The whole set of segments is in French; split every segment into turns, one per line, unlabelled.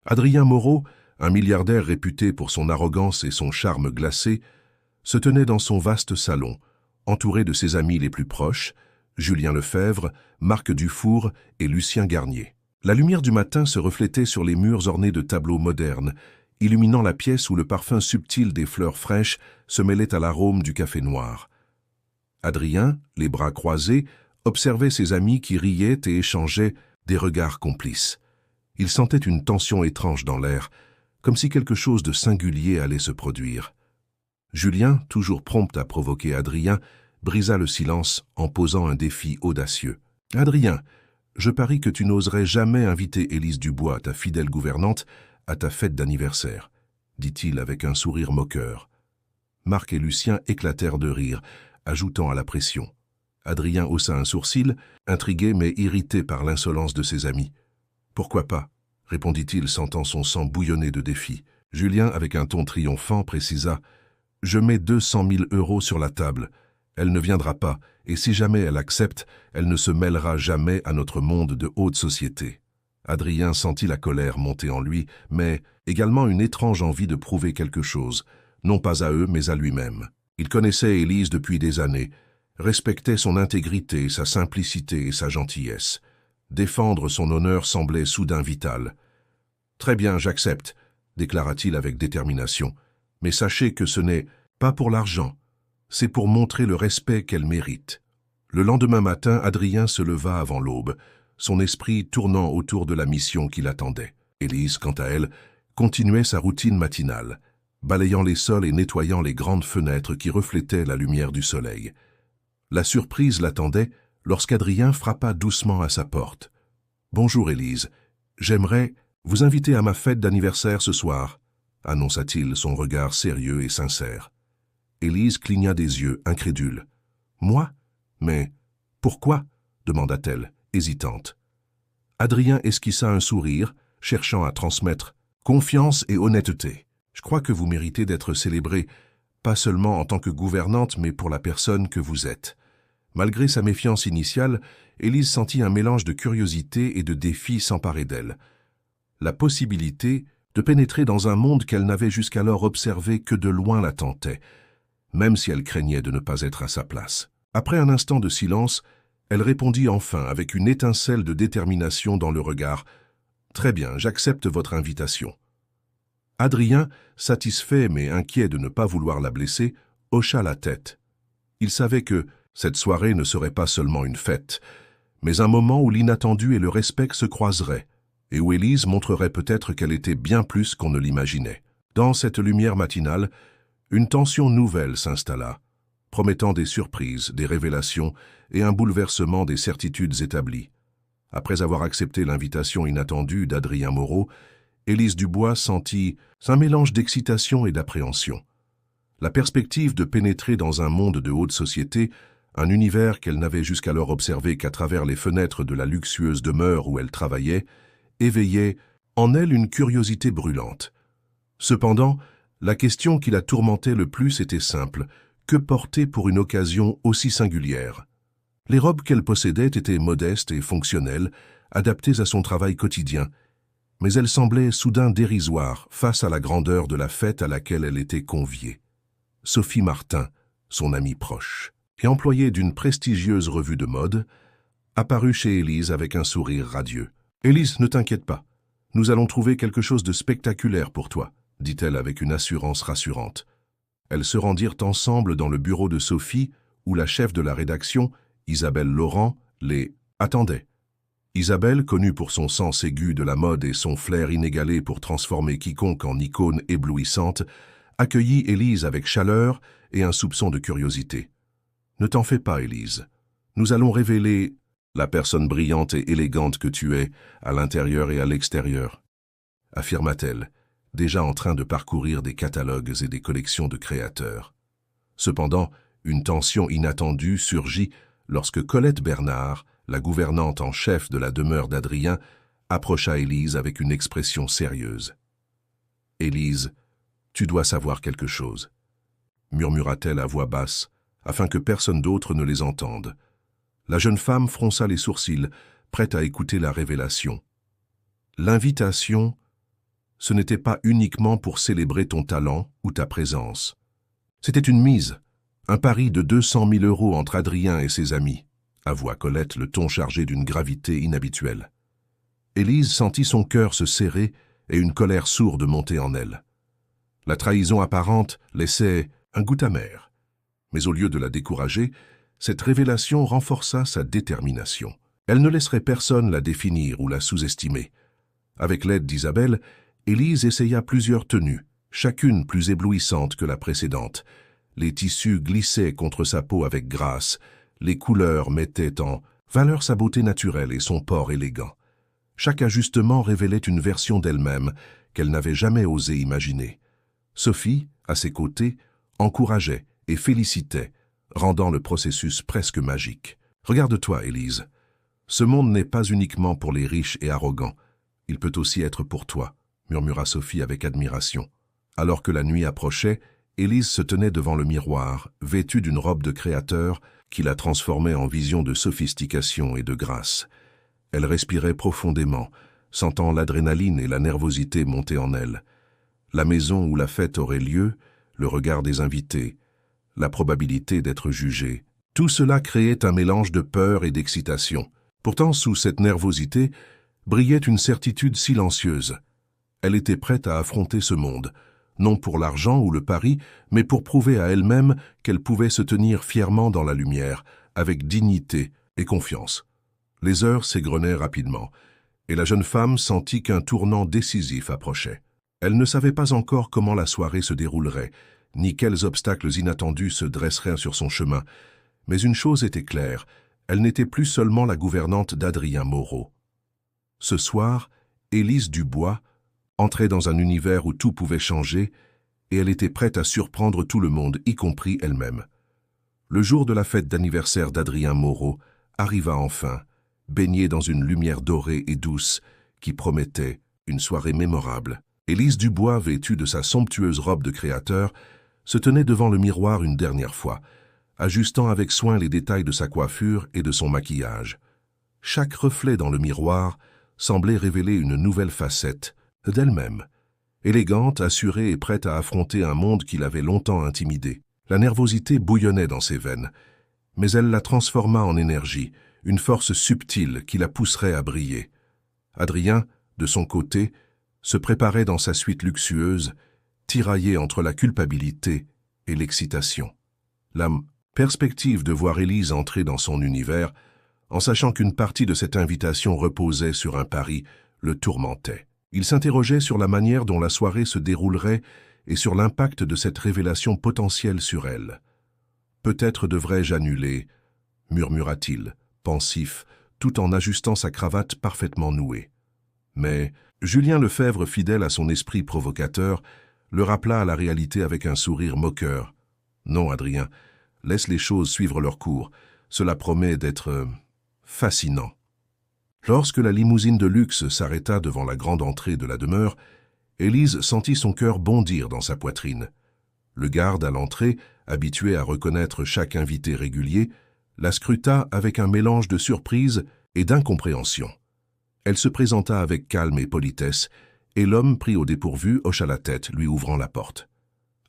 Adrien Moreau, un milliardaire réputé pour son arrogance et son charme glacé, se tenait dans son vaste salon, entouré de ses amis les plus proches, Julien Lefebvre, Marc Dufour et Lucien Garnier. La lumière du matin se reflétait sur les murs ornés de tableaux modernes, illuminant la pièce où le parfum subtil des fleurs fraîches se mêlait à l'arôme du café noir. Adrien, les bras croisés, observait ses amis qui riaient et échangeaient des regards complices. Il sentait une tension étrange dans l'air, comme si quelque chose de singulier allait se produire. Julien, toujours prompt à provoquer Adrien, brisa le silence en posant un défi audacieux. « Adrien, je parie que tu n'oserais jamais inviter Élise Dubois, ta fidèle gouvernante, à ta fête d'anniversaire, » dit-il avec un sourire moqueur. Marc et Lucien éclatèrent de rire, ajoutant à la pression. Adrien haussa un sourcil, intrigué mais irrité par l'insolence de ses amis. « Pourquoi pas ?» répondit-il, sentant son sang bouillonner de défi. Julien, avec un ton triomphant, précisa « Je mets 200 000 € sur la table. Elle ne viendra pas, et si jamais elle accepte, elle ne se mêlera jamais à notre monde de haute société. » Adrien sentit la colère monter en lui, mais également une étrange envie de prouver quelque chose, non pas à eux, mais à lui-même. Il connaissait Élise depuis des années, respectait son intégrité, sa simplicité et sa gentillesse. Défendre son honneur semblait soudain vital. « Très bien, j'accepte, » déclara-t-il avec détermination. « Mais sachez que ce n'est pas pour l'argent, c'est pour montrer le respect qu'elle mérite. » Le lendemain matin, Adrien se leva avant l'aube, son esprit tournant autour de la mission qui l'attendait. Élise, quant à elle, continuait sa routine matinale, balayant les sols et nettoyant les grandes fenêtres qui reflétaient la lumière du soleil. La surprise l'attendait lorsqu'Adrien frappa doucement à sa porte. « Bonjour Élise, j'aimerais vous inviter à ma fête d'anniversaire ce soir, » annonça-t-il, son regard sérieux et sincère. Élise cligna des yeux, incrédule. « Moi? Mais pourquoi ?» demanda-t-elle, hésitante. Adrien esquissa un sourire, cherchant à transmettre confiance et honnêteté. « Je crois que vous méritez d'être célébrée, pas seulement en tant que gouvernante, mais pour la personne que vous êtes. » Malgré sa méfiance initiale, Élise sentit un mélange de curiosité et de défi s'emparer d'elle. La possibilité de pénétrer dans un monde qu'elle n'avait jusqu'alors observé que de loin la tentait, même si elle craignait de ne pas être à sa place. Après un instant de silence, elle répondit enfin avec une étincelle de détermination dans le regard. « Très bien, j'accepte votre invitation. » Adrien, satisfait mais inquiet de ne pas vouloir la blesser, hocha la tête. Il savait que cette soirée ne serait pas seulement une fête, mais un moment où l'inattendu et le respect se croiseraient, et où Élise montrerait peut-être qu'elle était bien plus qu'on ne l'imaginait. Dans cette lumière matinale, une tension nouvelle s'installa, promettant des surprises, des révélations et un bouleversement des certitudes établies. Après avoir accepté l'invitation inattendue d'Adrien Moreau, Élise Dubois sentit un mélange d'excitation et d'appréhension. La perspective de pénétrer dans un monde de haute société, un univers qu'elle n'avait jusqu'alors observé qu'à travers les fenêtres de la luxueuse demeure où elle travaillait, éveillait en elle une curiosité brûlante. Cependant, la question qui la tourmentait le plus était simple. Que porter pour une occasion aussi singulière? Les robes qu'elle possédait étaient modestes et fonctionnelles, adaptées à son travail quotidien, mais elles semblaient soudain dérisoires face à la grandeur de la fête à laquelle elle était conviée. Sophie Martin, son amie proche, et employée d'une prestigieuse revue de mode, apparut chez Élise avec un sourire radieux. « Élise, ne t'inquiète pas, nous allons trouver quelque chose de spectaculaire pour toi, » dit-elle avec une assurance rassurante. Elles se rendirent ensemble dans le bureau de Sophie, où la chef de la rédaction, Isabelle Laurent, les attendait. Isabelle, connue pour son sens aigu de la mode et son flair inégalé pour transformer quiconque en icône éblouissante, accueillit Élise avec chaleur et un soupçon de curiosité. « Ne t'en fais pas, Élise. Nous allons révéler la personne brillante et élégante que tu es, à l'intérieur et à l'extérieur, » affirma-t-elle, déjà en train de parcourir des catalogues et des collections de créateurs. Cependant, une tension inattendue surgit lorsque Colette Bernard, la gouvernante en chef de la demeure d'Adrien, approcha Élise avec une expression sérieuse. « Élise, tu dois savoir quelque chose, » murmura-t-elle à voix basse, afin que personne d'autre ne les entende. La jeune femme fronça les sourcils, prête à écouter la révélation. « L'invitation ce n'était pas uniquement pour célébrer ton talent ou ta présence. C'était une mise, un pari de 200 000 € entre Adrien et ses amis, avoua Colette, le ton chargé d'une gravité inhabituelle. Élise sentit son cœur se serrer et une colère sourde monter en elle. La trahison apparente laissait un goût amer. Mais au lieu de la décourager, cette révélation renforça sa détermination. Elle ne laisserait personne la définir ou la sous-estimer. Avec l'aide d'Isabelle, Élise essaya plusieurs tenues, chacune plus éblouissante que la précédente. Les tissus glissaient contre sa peau avec grâce, les couleurs mettaient en valeur sa beauté naturelle et son port élégant. Chaque ajustement révélait une version d'elle-même qu'elle n'avait jamais osé imaginer. Sophie, à ses côtés, encourageait et félicitait, rendant le processus presque magique. « Regarde-toi, Élise. Ce monde n'est pas uniquement pour les riches et arrogants. Il peut aussi être pour toi, » murmura Sophie avec admiration. Alors que la nuit approchait, Élise se tenait devant le miroir, vêtue d'une robe de créateur qui la transformait en vision de sophistication et de grâce. Elle respirait profondément, sentant l'adrénaline et la nervosité monter en elle. La maison où la fête aurait lieu, le regard des invités, la probabilité d'être jugée, tout cela créait un mélange de peur et d'excitation. Pourtant, sous cette nervosité, brillait une certitude silencieuse. Elle était prête à affronter ce monde, non pour l'argent ou le pari, mais pour prouver à elle-même qu'elle pouvait se tenir fièrement dans la lumière, avec dignité et confiance. Les heures s'égrenaient rapidement, et la jeune femme sentit qu'un tournant décisif approchait. Elle ne savait pas encore comment la soirée se déroulerait, ni quels obstacles inattendus se dresseraient sur son chemin, mais une chose était claire, elle n'était plus seulement la gouvernante d'Adrien Moreau. Ce soir, Élise Dubois entrait dans un univers où tout pouvait changer, et elle était prête à surprendre tout le monde, y compris elle-même. Le jour de la fête d'anniversaire d'Adrien Moreau arriva enfin, baigné dans une lumière dorée et douce qui promettait une soirée mémorable. Élise Dubois, vêtue de sa somptueuse robe de créateur, se tenait devant le miroir une dernière fois, ajustant avec soin les détails de sa coiffure et de son maquillage. Chaque reflet dans le miroir semblait révéler une nouvelle facette d'elle-même, élégante, assurée et prête à affronter un monde qui l'avait longtemps intimidée. La nervosité bouillonnait dans ses veines, mais elle la transforma en énergie, une force subtile qui la pousserait à briller. Adrien, de son côté, se préparait dans sa suite luxueuse, tiraillé entre la culpabilité et l'excitation. La perspective de voir Élise entrer dans son univers, en sachant qu'une partie de cette invitation reposait sur un pari, le tourmentait. Il s'interrogeait sur la manière dont la soirée se déroulerait et sur l'impact de cette révélation potentielle sur elle. « Peut-être devrais-je annuler » murmura-t-il, pensif, tout en ajustant sa cravate parfaitement nouée. Mais Julien Lefebvre, fidèle à son esprit provocateur, le rappela à la réalité avec un sourire moqueur. « Non, Adrien, laisse les choses suivre leur cours. Cela promet d'être fascinant. » Lorsque la limousine de luxe s'arrêta devant la grande entrée de la demeure, Élise sentit son cœur bondir dans sa poitrine. Le garde à l'entrée, habitué à reconnaître chaque invité régulier, la scruta avec un mélange de surprise et d'incompréhension. Elle se présenta avec calme et politesse, et l'homme, pris au dépourvu, hocha la tête, lui ouvrant la porte.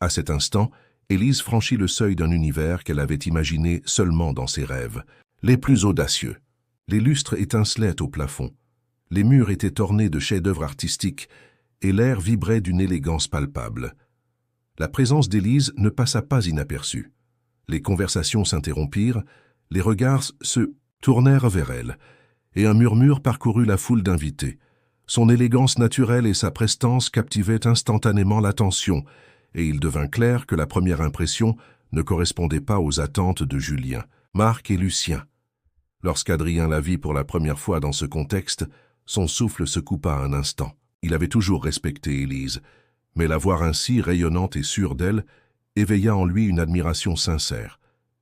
À cet instant, Élise franchit le seuil d'un univers qu'elle avait imaginé seulement dans ses rêves, les plus audacieux. Les lustres étincelaient au plafond, les murs étaient ornés de chefs-d'œuvre artistiques, et l'air vibrait d'une élégance palpable. La présence d'Élise ne passa pas inaperçue. Les conversations s'interrompirent, les regards se tournèrent vers elle, et un murmure parcourut la foule d'invités. Son élégance naturelle et sa prestance captivaient instantanément l'attention, et il devint clair que la première impression ne correspondait pas aux attentes de Julien, Marc et Lucien. Lorsqu'Adrien la vit pour la première fois dans ce contexte, son souffle se coupa un instant. Il avait toujours respecté Élise, mais la voir ainsi rayonnante et sûre d'elle éveilla en lui une admiration sincère.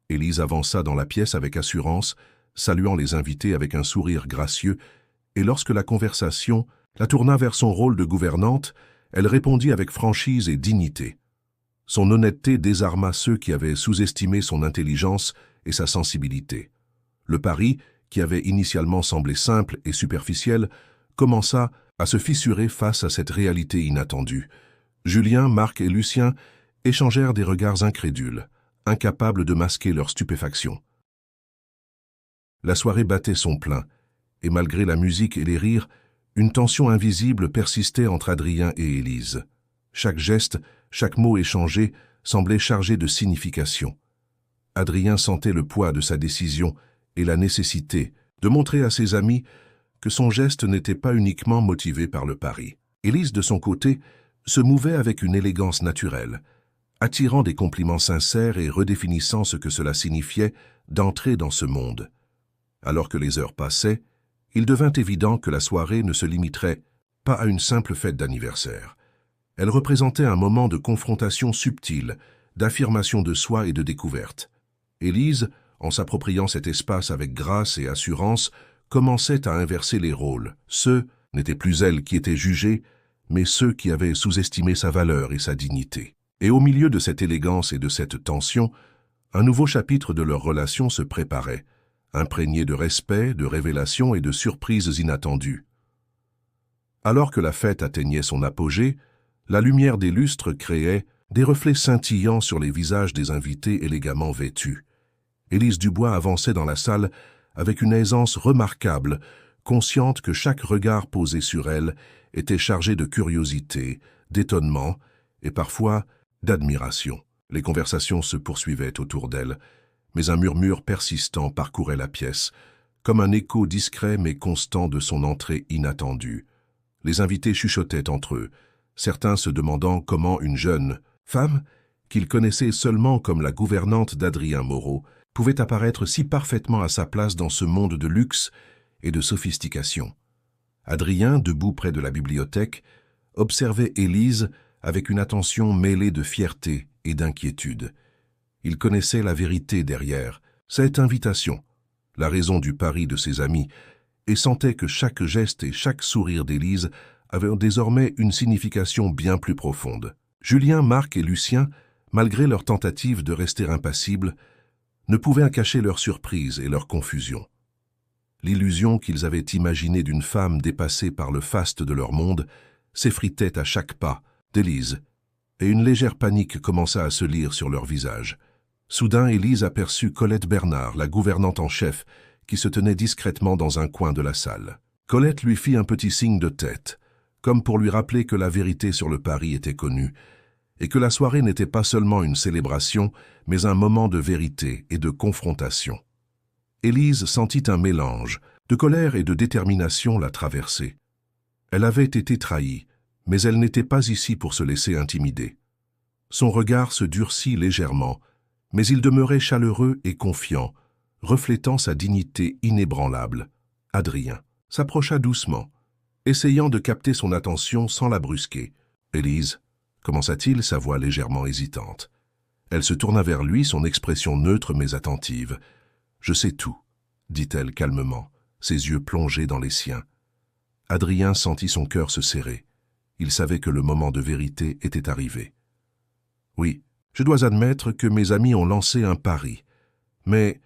Élise avança dans la pièce avec assurance, saluant les invités avec un sourire gracieux, et lorsque la conversation la tourna vers son rôle de gouvernante, elle répondit avec franchise et dignité. Son honnêteté désarma ceux qui avaient sous-estimé son intelligence et sa sensibilité. Le pari, qui avait initialement semblé simple et superficiel, commença à se fissurer face à cette réalité inattendue. Julien, Marc et Lucien échangèrent des regards incrédules, incapables de masquer leur stupéfaction. La soirée battait son plein, et malgré la musique et les rires, une tension invisible persistait entre Adrien et Élise. Chaque geste, chaque mot échangé semblait chargé de signification. Adrien sentait le poids de sa décision et la nécessité de montrer à ses amis que son geste n'était pas uniquement motivé par le pari. Élise, de son côté, se mouvait avec une élégance naturelle, attirant des compliments sincères et redéfinissant ce que cela signifiait d'entrer dans ce monde. Alors que les heures passaient, il devint évident que la soirée ne se limiterait pas à une simple fête d'anniversaire. Elle représentait un moment de confrontation subtile, d'affirmation de soi et de découverte. Élise, en s'appropriant cet espace avec grâce et assurance, commençait à inverser les rôles. Ceux n'étaient plus elle qui était jugée, mais ceux qui avaient sous-estimé sa valeur et sa dignité. Et au milieu de cette élégance et de cette tension, un nouveau chapitre de leur relation se préparait, imprégné de respect, de révélations et de surprises inattendues. Alors que la fête atteignait son apogée, la lumière des lustres créait des reflets scintillants sur les visages des invités élégamment vêtus. Élise Dubois avançait dans la salle avec une aisance remarquable, consciente que chaque regard posé sur elle était chargé de curiosité, d'étonnement et parfois d'admiration. Les conversations se poursuivaient autour d'elle, mais un murmure persistant parcourait la pièce, comme un écho discret mais constant de son entrée inattendue. Les invités chuchotaient entre eux, certains se demandant comment une jeune femme, qu'ils connaissaient seulement comme la gouvernante d'Adrien Moreau, pouvait apparaître si parfaitement à sa place dans ce monde de luxe et de sophistication. Adrien, debout près de la bibliothèque, observait Élise avec une attention mêlée de fierté et d'inquiétude. Il connaissait la vérité derrière cette invitation, la raison du pari de ses amis, et sentait que chaque geste et chaque sourire d'Élise avaient désormais une signification bien plus profonde. Julien, Marc et Lucien, malgré leur tentative de rester impassibles, ne pouvaient cacher leur surprise et leur confusion. L'illusion qu'ils avaient imaginée d'une femme dépassée par le faste de leur monde s'effritait à chaque pas d'Élise, et une légère panique commença à se lire sur leur visage. Soudain, Élise aperçut Colette Bernard, la gouvernante en chef, qui se tenait discrètement dans un coin de la salle. Colette lui fit un petit signe de tête, comme pour lui rappeler que la vérité sur le pari était connue, et que la soirée n'était pas seulement une célébration, mais un moment de vérité et de confrontation. Élise sentit un mélange de colère et de détermination la traverser. Elle avait été trahie, mais elle n'était pas ici pour se laisser intimider. Son regard se durcit légèrement, mais il demeurait chaleureux et confiant, reflétant sa dignité inébranlable. Adrien s'approcha doucement, essayant de capter son attention sans la brusquer. « Élise » commença-t-il, sa voix légèrement hésitante. Elle se tourna vers lui, son expression neutre mais attentive. « Je sais tout », dit-elle calmement, ses yeux plongés dans les siens. Adrien sentit son cœur se serrer. Il savait que le moment de vérité était arrivé. « Oui, je dois admettre que mes amis ont lancé un pari. Mais... »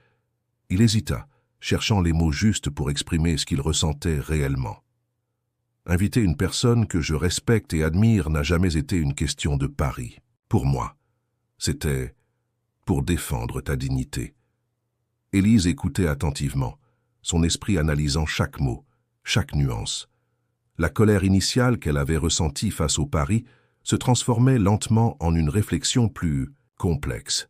Il hésita, cherchant les mots justes pour exprimer ce qu'il ressentait réellement. Inviter une personne que je respecte et admire n'a jamais été une question de pari. Pour moi, c'était pour défendre ta dignité. Élise écoutait attentivement, son esprit analysant chaque mot, chaque nuance. La colère initiale qu'elle avait ressentie face au pari se transformait lentement en une réflexion plus complexe.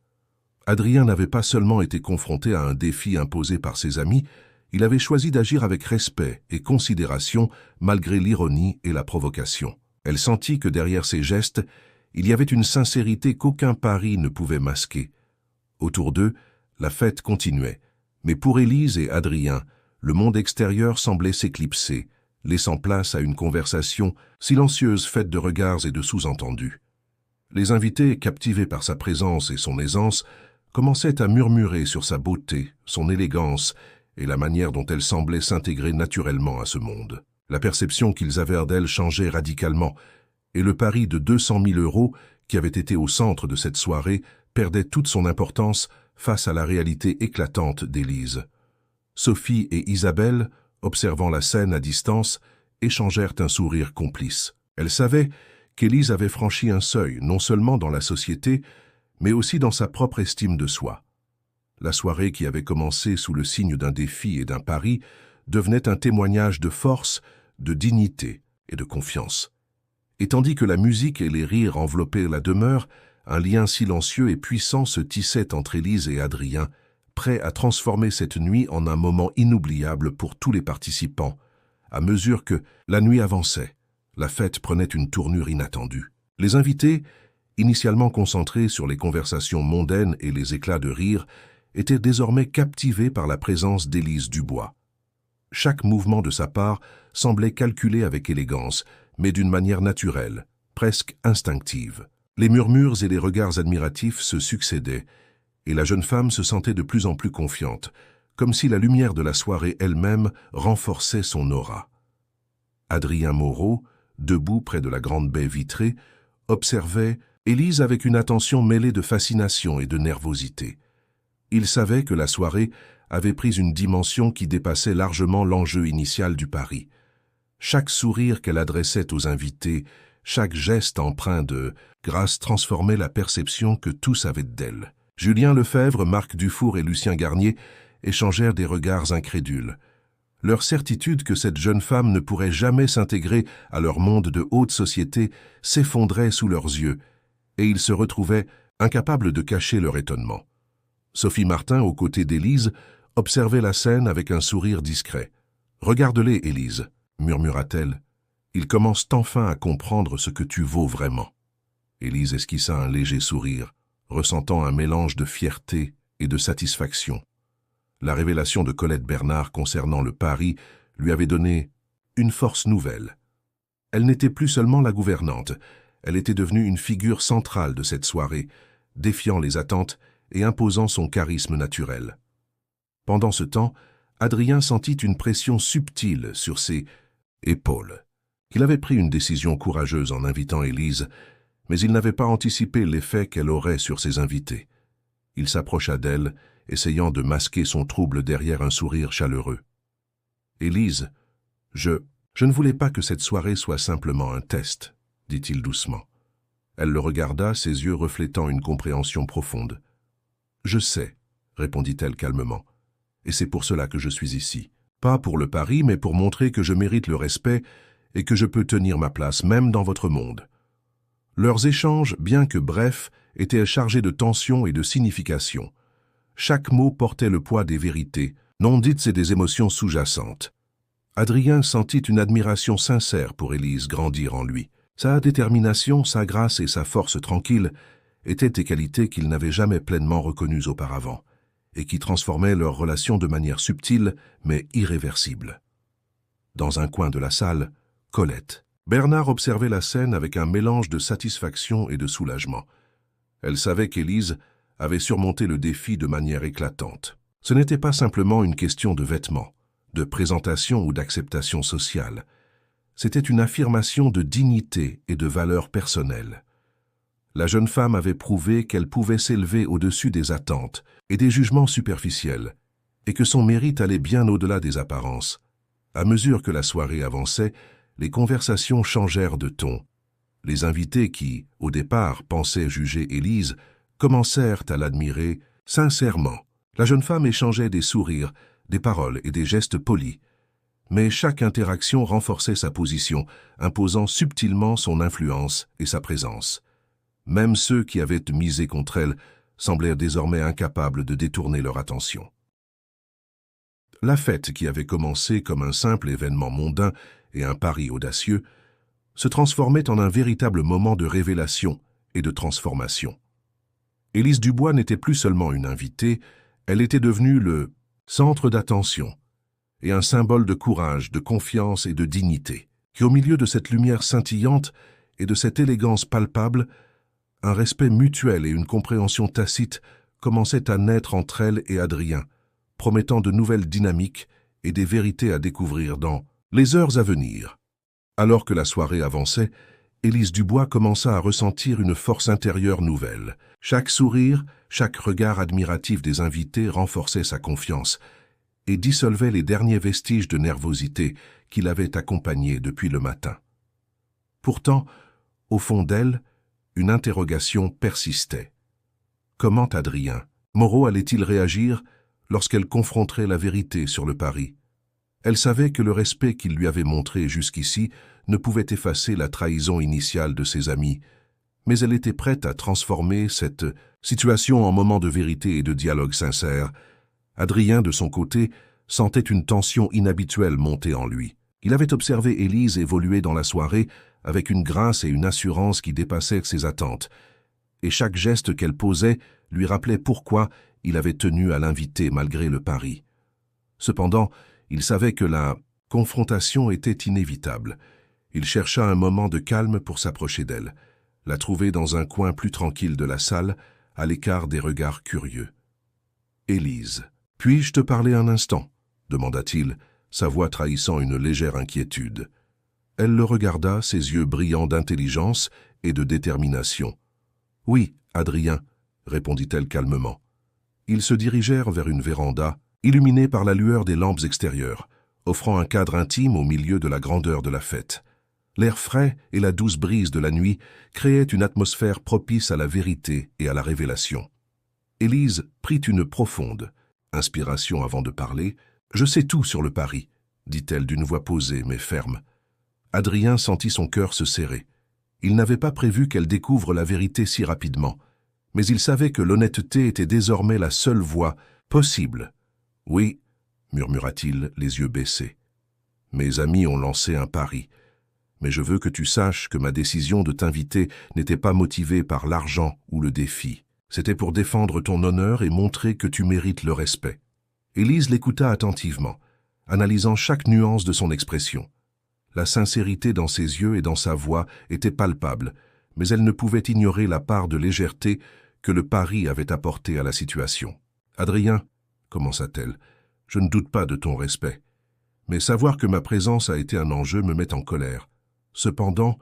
Adrien n'avait pas seulement été confronté à un défi imposé par ses amis, il avait choisi d'agir avec respect et considération malgré l'ironie et la provocation. Elle sentit que derrière ses gestes, il y avait une sincérité qu'aucun pari ne pouvait masquer. Autour d'eux, la fête continuait, mais pour Élise et Adrien, le monde extérieur semblait s'éclipser, laissant place à une conversation silencieuse faite de regards et de sous-entendus. Les invités, captivés par sa présence et son aisance, commençaient à murmurer sur sa beauté, son élégance et la manière dont elle semblait s'intégrer naturellement à ce monde. La perception qu'ils avaient d'elle changeait radicalement, et le pari de 200 000 €, qui avait été au centre de cette soirée, perdait toute son importance face à la réalité éclatante d'Élise. Sophie et Isabelle, observant la scène à distance, échangèrent un sourire complice. Elle savait qu'Élise avait franchi un seuil, non seulement dans la société, mais aussi dans sa propre estime de soi. La soirée qui avait commencé sous le signe d'un défi et d'un pari devenait un témoignage de force, de dignité et de confiance. Et tandis que la musique et les rires enveloppaient la demeure, un lien silencieux et puissant se tissait entre Élise et Adrien, prêt à transformer cette nuit en un moment inoubliable pour tous les participants. À mesure que la nuit avançait, la fête prenait une tournure inattendue. Les invités, initialement concentrés sur les conversations mondaines et les éclats de rire, étaient désormais captivés par la présence d'Élise Dubois. Chaque mouvement de sa part semblait calculé avec élégance, mais d'une manière naturelle, presque instinctive. Les murmures et les regards admiratifs se succédaient, et la jeune femme se sentait de plus en plus confiante, comme si la lumière de la soirée elle-même renforçait son aura. Adrien Moreau, debout près de la grande baie vitrée, observait Élise avec une attention mêlée de fascination et de nervosité. Il savait que la soirée avait pris une dimension qui dépassait largement l'enjeu initial du pari. Chaque sourire qu'elle adressait aux invités, chaque geste empreint de grâce transformait la perception que tous avaient d'elle. Julien Lefebvre, Marc Dufour et Lucien Garnier échangèrent des regards incrédules. Leur certitude que cette jeune femme ne pourrait jamais s'intégrer à leur monde de haute société s'effondrait sous leurs yeux, et ils se retrouvaient incapables de cacher leur étonnement. Sophie Martin, aux côtés d'Élise, observait la scène avec un sourire discret. « Regarde-les, Élise, » murmura-t-elle. « Ils commencent enfin à comprendre ce que tu vaux vraiment. » Élise esquissa un léger sourire, ressentant un mélange de fierté et de satisfaction. La révélation de Colette Bernard concernant le pari lui avait donné une force nouvelle. Elle n'était plus seulement la gouvernante, elle était devenue une figure centrale de cette soirée, défiant les attentes et imposant son charisme naturel. Pendant ce temps, Adrien sentit une pression subtile sur ses épaules. Il avait pris une décision courageuse en invitant Élise, mais il n'avait pas anticipé l'effet qu'elle aurait sur ses invités. Il s'approcha d'elle, essayant de masquer son trouble derrière un sourire chaleureux. « Élise, je ne voulais pas que cette soirée soit simplement un test, » dit-il doucement. Elle le regarda, ses yeux reflétant une compréhension profonde. « Je sais, » répondit-elle calmement, « et c'est pour cela que je suis ici. Pas pour le pari, mais pour montrer que je mérite le respect et que je peux tenir ma place, même dans votre monde. » Leurs échanges, bien que brefs, étaient chargés de tension et de signification. Chaque mot portait le poids des vérités, non dites et des émotions sous-jacentes. Adrien sentit une admiration sincère pour Élise grandir en lui. Sa détermination, sa grâce et sa force tranquille étaient des qualités qu'il n'avait jamais pleinement reconnues auparavant, et qui transformaient leur relation de manière subtile mais irréversible. Dans un coin de la salle, Colette. Bernard observait la scène avec un mélange de satisfaction et de soulagement. Elle savait qu'Élise avait surmonté le défi de manière éclatante. Ce n'était pas simplement une question de vêtements, de présentation ou d'acceptation sociale. C'était une affirmation de dignité et de valeur personnelle. La jeune femme avait prouvé qu'elle pouvait s'élever au-dessus des attentes et des jugements superficiels, et que son mérite allait bien au-delà des apparences. À mesure que la soirée avançait, les conversations changèrent de ton. Les invités qui, au départ, pensaient juger Élise, commencèrent à l'admirer sincèrement. La jeune femme échangeait des sourires, des paroles et des gestes polis. Mais chaque interaction renforçait sa position, imposant subtilement son influence et sa présence. Même ceux qui avaient misé contre elle semblèrent désormais incapables de détourner leur attention. La fête, qui avait commencé comme un simple événement mondain et un pari audacieux, se transformait en un véritable moment de révélation et de transformation. Élise Dubois n'était plus seulement une invitée, elle était devenue le centre d'attention et un symbole de courage, de confiance et de dignité. Et au milieu de cette lumière scintillante et de cette élégance palpable, un respect mutuel et une compréhension tacite commençaient à naître entre elle et Adrien, promettant de nouvelles dynamiques et des vérités à découvrir dans les heures à venir. Alors que la soirée avançait, Élise Dubois commença à ressentir une force intérieure nouvelle. Chaque sourire, chaque regard admiratif des invités renforçait sa confiance, et dissolvait les derniers vestiges de nervosité qui l'avaient accompagnée depuis le matin. Pourtant, au fond d'elle, une interrogation persistait. Comment Adrien, Moreau allait-il réagir lorsqu'elle confronterait la vérité sur le pari? Elle savait que le respect qu'il lui avait montré jusqu'ici ne pouvait effacer la trahison initiale de ses amis, mais elle était prête à transformer cette situation en moment de vérité et de dialogue sincère. Adrien, de son côté, sentait une tension inhabituelle monter en lui. Il avait observé Élise évoluer dans la soirée avec une grâce et une assurance qui dépassaient ses attentes, et chaque geste qu'elle posait lui rappelait pourquoi il avait tenu à l'inviter malgré le pari. Cependant, il savait que la confrontation était inévitable. Il chercha un moment de calme pour s'approcher d'elle, la trouver dans un coin plus tranquille de la salle, à l'écart des regards curieux. « Élise, puis-je te parler un instant ?» demanda-t-il, sa voix trahissant une légère inquiétude. Elle le regarda, ses yeux brillants d'intelligence et de détermination. « Oui, Adrien, » répondit-elle calmement. Ils se dirigèrent vers une véranda, illuminée par la lueur des lampes extérieures, offrant un cadre intime au milieu de la grandeur de la fête. L'air frais et la douce brise de la nuit créaient une atmosphère propice à la vérité et à la révélation. Élise prit une profonde inspiration avant de parler. « Je sais tout sur le pari, » dit-elle d'une voix posée mais ferme. Adrien sentit son cœur se serrer. Il n'avait pas prévu qu'elle découvre la vérité si rapidement, mais il savait que l'honnêteté était désormais la seule voie possible. « Oui, » murmura-t-il, les yeux baissés. « Mes amis ont lancé un pari, mais je veux que tu saches que ma décision de t'inviter n'était pas motivée par l'argent ou le défi. C'était pour défendre ton honneur et montrer que tu mérites le respect. » Élise l'écouta attentivement, analysant chaque nuance de son expression. La sincérité dans ses yeux et dans sa voix était palpable, mais elle ne pouvait ignorer la part de légèreté que le pari avait apportée à la situation. « Adrien, » commença-t-elle, « je ne doute pas de ton respect, mais savoir que ma présence a été un enjeu me met en colère. Cependant,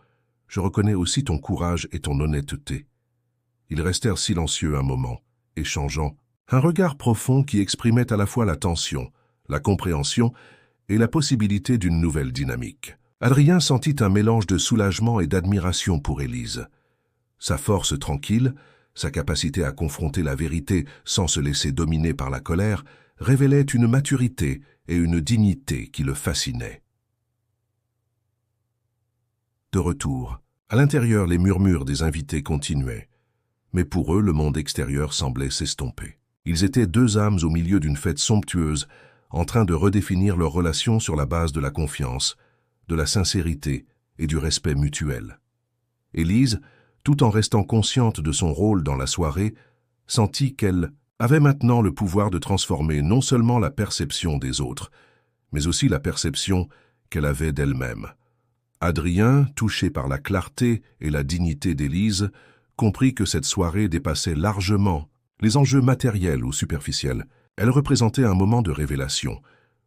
je reconnais aussi ton courage et ton honnêteté. » Ils restèrent silencieux un moment, échangeant un regard profond qui exprimait à la fois la tension, la compréhension et la possibilité d'une nouvelle dynamique. Adrien sentit un mélange de soulagement et d'admiration pour Élise. Sa force tranquille, sa capacité à confronter la vérité sans se laisser dominer par la colère, révélait une maturité et une dignité qui le fascinaient. De retour, à l'intérieur, les murmures des invités continuaient, mais pour eux, le monde extérieur semblait s'estomper. Ils étaient deux âmes au milieu d'une fête somptueuse, en train de redéfinir leurs relations sur la base de la confiance, de la sincérité et du respect mutuel. Élise, tout en restant consciente de son rôle dans la soirée, sentit qu'elle avait maintenant le pouvoir de transformer non seulement la perception des autres, mais aussi la perception qu'elle avait d'elle-même. Adrien, touché par la clarté et la dignité d'Élise, comprit que cette soirée dépassait largement les enjeux matériels ou superficiels. Elle représentait un moment de révélation,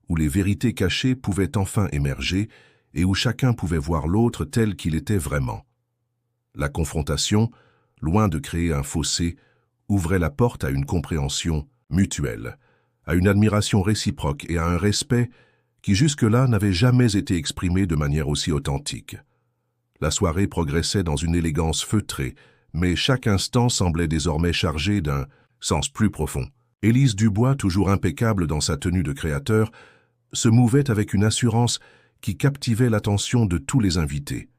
où les vérités cachées pouvaient enfin émerger et où chacun pouvait voir l'autre tel qu'il était vraiment. La confrontation, loin de créer un fossé, ouvrait la porte à une compréhension mutuelle, à une admiration réciproque et à un respect qui jusque-là n'avait jamais été exprimé de manière aussi authentique. La soirée progressait dans une élégance feutrée, mais chaque instant semblait désormais chargé d'un sens plus profond. Élise Dubois, toujours impeccable dans sa tenue de créateur, se mouvait avec une assurance qui captivait l'attention de tous les invités.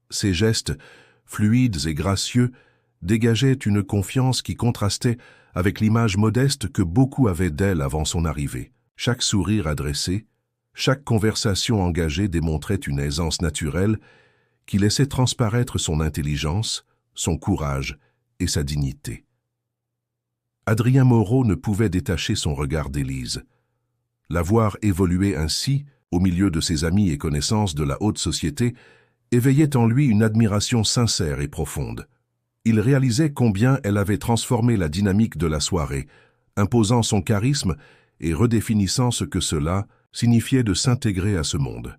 Ses gestes, fluides et gracieux, dégageaient une confiance qui contrastait avec l'image modeste que beaucoup avaient d'elle avant son arrivée. Chaque sourire adressé, chaque conversation engagée démontrait une aisance naturelle qui laissait transparaître son intelligence, son courage et sa dignité. Adrien Moreau ne pouvait détacher son regard d'Élise. La voir évoluer ainsi, au milieu de ses amis et connaissances de la haute société, éveillait en lui une admiration sincère et profonde. Il réalisait combien elle avait transformé la dynamique de la soirée, imposant son charisme et redéfinissant ce que cela signifiait de s'intégrer à ce monde.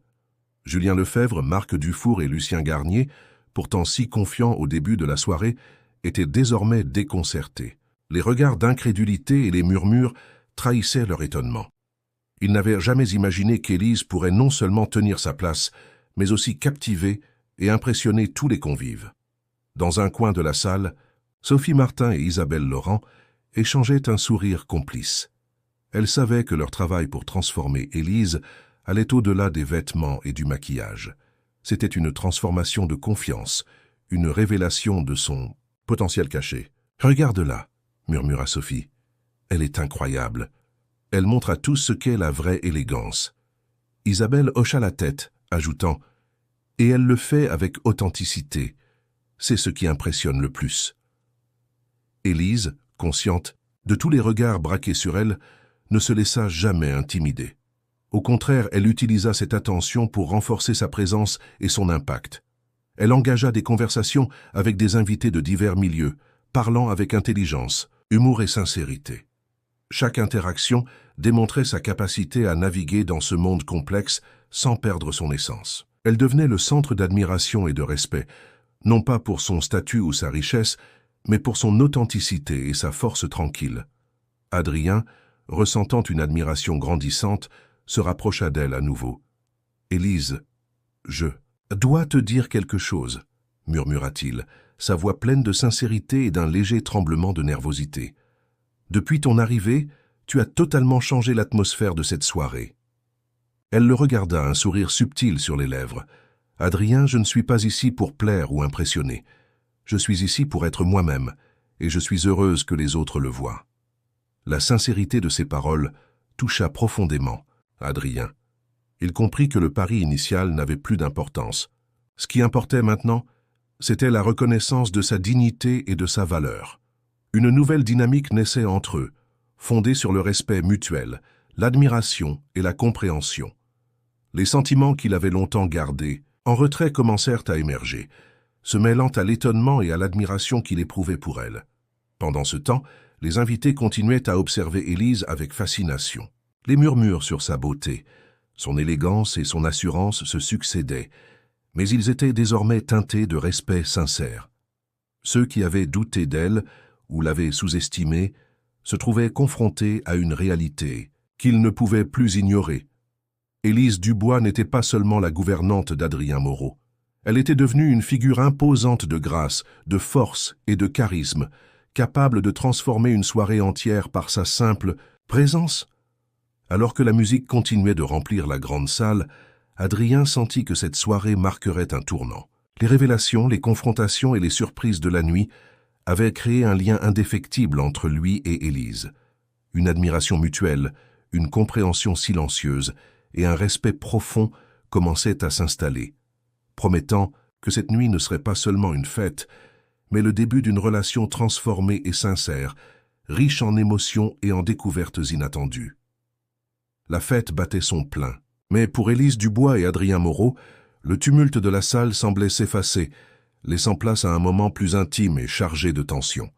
Julien Lefebvre, Marc Dufour et Lucien Garnier, pourtant si confiants au début de la soirée, étaient désormais déconcertés. Les regards d'incrédulité et les murmures trahissaient leur étonnement. Il n'avait jamais imaginé qu'Élise pourrait non seulement tenir sa place, mais aussi captiver et impressionner tous les convives. Dans un coin de la salle, Sophie Martin et Isabelle Laurent échangeaient un sourire complice. Elles savaient que leur travail pour transformer Élise allait au-delà des vêtements et du maquillage. C'était une transformation de confiance, une révélation de son potentiel caché. « Regarde-la » murmura Sophie. « Elle est incroyable. Elle montre à tous ce qu'est la vraie élégance. » Isabelle hocha la tête, ajoutant « Et elle le fait avec authenticité. C'est ce qui impressionne le plus. » Élise, consciente de tous les regards braqués sur elle, ne se laissa jamais intimider. Au contraire, elle utilisa cette attention pour renforcer sa présence et son impact. Elle engagea des conversations avec des invités de divers milieux, parlant avec intelligence, humour et sincérité. Chaque interaction démontrait sa capacité à naviguer dans ce monde complexe sans perdre son essence. Elle devenait le centre d'admiration et de respect, non pas pour son statut ou sa richesse, mais pour son authenticité et sa force tranquille. Adrien, ressentant une admiration grandissante, se rapprocha d'elle à nouveau. « Élise, je dois te dire quelque chose, » murmura-t-il, sa voix pleine de sincérité et d'un léger tremblement de nervosité. « Depuis ton arrivée, tu as totalement changé l'atmosphère de cette soirée. » Elle le regarda, un sourire subtil sur les lèvres. « Adrien, je ne suis pas ici pour plaire ou impressionner. Je suis ici pour être moi-même, et je suis heureuse que les autres le voient. » La sincérité de ses paroles toucha profondément Adrien. Il comprit que le pari initial n'avait plus d'importance. Ce qui importait maintenant, c'était la reconnaissance de sa dignité et de sa valeur. Une nouvelle dynamique naissait entre eux, fondée sur le respect mutuel, l'admiration et la compréhension. Les sentiments qu'il avait longtemps gardés, en retrait, commencèrent à émerger, se mêlant à l'étonnement et à l'admiration qu'il éprouvait pour elle. Pendant ce temps, les invités continuaient à observer Élise avec fascination. Les murmures sur sa beauté, son élégance et son assurance se succédaient, mais ils étaient désormais teintés de respect sincère. Ceux qui avaient douté d'elle ou l'avaient sous-estimée se trouvaient confrontés à une réalité qu'ils ne pouvaient plus ignorer. Élise Dubois n'était pas seulement la gouvernante d'Adrien Moreau. Elle était devenue une figure imposante de grâce, de force et de charisme, capable de transformer une soirée entière par sa simple présence. Alors que la musique continuait de remplir la grande salle, Adrien sentit que cette soirée marquerait un tournant. Les révélations, les confrontations et les surprises de la nuit avaient créé un lien indéfectible entre lui et Élise. Une admiration mutuelle, une compréhension silencieuse et un respect profond commençaient à s'installer, promettant que cette nuit ne serait pas seulement une fête, mais le début d'une relation transformée et sincère, riche en émotions et en découvertes inattendues. La fête battait son plein, mais pour Élise Dubois et Adrien Moreau, le tumulte de la salle semblait s'effacer, laissant place à un moment plus intime et chargé de tension.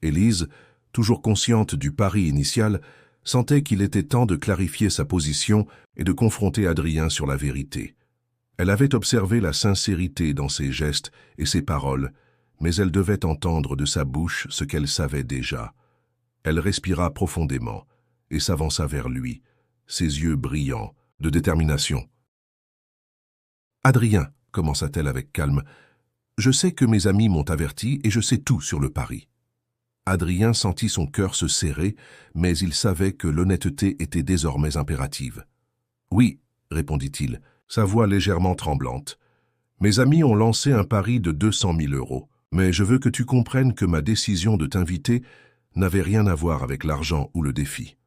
Élise, toujours consciente du pari initial, sentait qu'il était temps de clarifier sa position et de confronter Adrien sur la vérité. Elle avait observé la sincérité dans ses gestes et ses paroles, mais elle devait entendre de sa bouche ce qu'elle savait déjà. Elle respira profondément et s'avança vers lui, ses yeux brillants de détermination. « Adrien, » commença-t-elle avec calme, « je sais que mes amis m'ont averti et je sais tout sur le pari. » Adrien sentit son cœur se serrer, mais il savait que l'honnêteté était désormais impérative. « Oui, » répondit-il, sa voix légèrement tremblante. « Mes amis ont lancé un pari de 200 000 €, mais je veux que tu comprennes que ma décision de t'inviter n'avait rien à voir avec l'argent ou le défi. »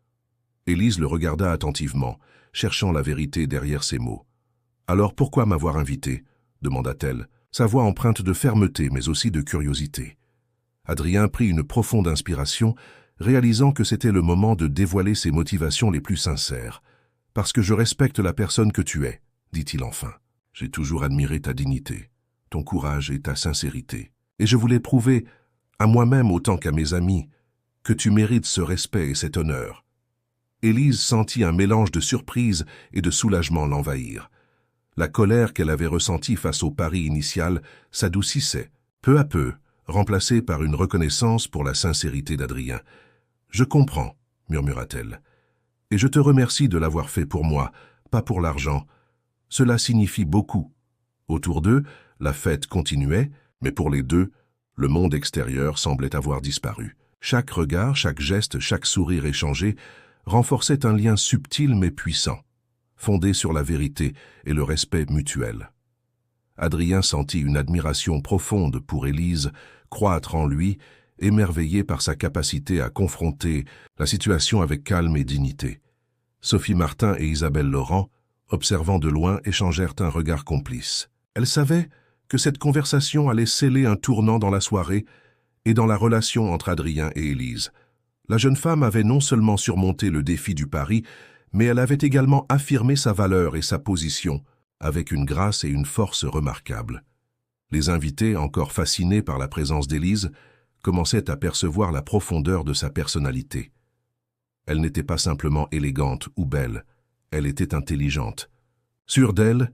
Élise le regarda attentivement, cherchant la vérité derrière ses mots. « Alors pourquoi m'avoir invité ?» demanda-t-elle, sa voix empreinte de fermeté mais aussi de curiosité. Adrien prit une profonde inspiration, réalisant que c'était le moment de dévoiler ses motivations les plus sincères. « Parce que je respecte la personne que tu es, » dit-il enfin. « J'ai toujours admiré ta dignité, ton courage et ta sincérité. Et je voulais prouver, à moi-même autant qu'à mes amis, que tu mérites ce respect et cet honneur. » Élise sentit un mélange de surprise et de soulagement l'envahir. La colère qu'elle avait ressentie face au pari initial s'adoucissait, peu à peu, remplacée par une reconnaissance pour la sincérité d'Adrien. « Je comprends, » murmura-t-elle. Et je te remercie de l'avoir fait pour moi, pas pour l'argent. Cela signifie beaucoup. » Autour d'eux, la fête continuait, mais pour les deux, le monde extérieur semblait avoir disparu. Chaque regard, chaque geste, chaque sourire échangé renforçait un lien subtil mais puissant, fondé sur la vérité et le respect mutuel. Adrien sentit une admiration profonde pour Élise croître en lui, émerveillé par sa capacité à confronter la situation avec calme et dignité. Sophie Martin et Isabelle Laurent, observant de loin, échangèrent un regard complice. Elles savaient que cette conversation allait sceller un tournant dans la soirée et dans la relation entre Adrien et Élise. La jeune femme avait non seulement surmonté le défi du pari, mais elle avait également affirmé sa valeur et sa position, avec une grâce et une force remarquables. Les invités, encore fascinés par la présence d'Élise, commençaient à percevoir la profondeur de sa personnalité. Elle n'était pas simplement élégante ou belle, elle était intelligente, sûre d'elle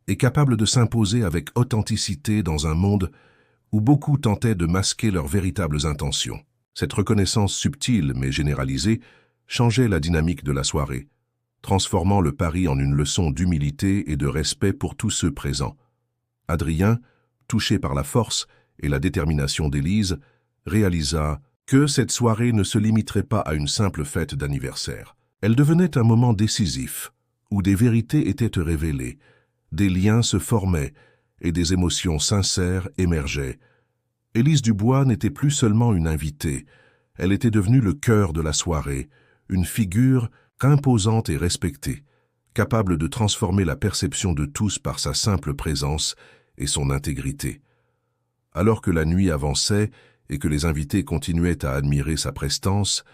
et capable de s'imposer avec authenticité dans un monde où beaucoup tentaient de masquer leurs véritables intentions. Cette reconnaissance subtile mais généralisée changeait la dynamique de la soirée, transformant le pari en une leçon d'humilité et de respect pour tous ceux présents. Adrien, touché par la force et la détermination d'Élise, réalisa que cette soirée ne se limiterait pas à une simple fête d'anniversaire. Elle devenait un moment décisif, où des vérités étaient révélées, des liens se formaient et des émotions sincères émergeaient. Élise Dubois n'était plus seulement une invitée, elle était devenue le cœur de la soirée, une figure imposante et respectée, capable de transformer la perception de tous par sa simple présence et son intégrité. Alors que la nuit avançait et que les invités continuaient à admirer sa prestance,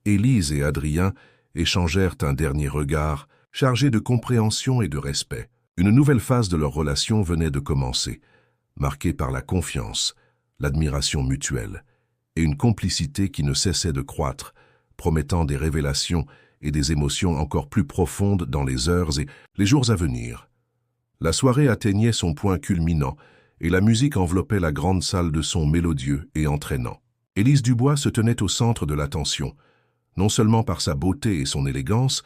Élise et Adrien échangèrent un dernier regard, chargé de compréhension et de respect. Une nouvelle phase de leur relation venait de commencer, marquée par la confiance, l'admiration mutuelle et une complicité qui ne cessait de croître, promettant des révélations et des émotions encore plus profondes dans les heures et les jours à venir. La soirée atteignait son point culminant et la musique enveloppait la grande salle de sons mélodieux et entraînants. Élise Dubois se tenait au centre de l'attention, non seulement par sa beauté et son élégance,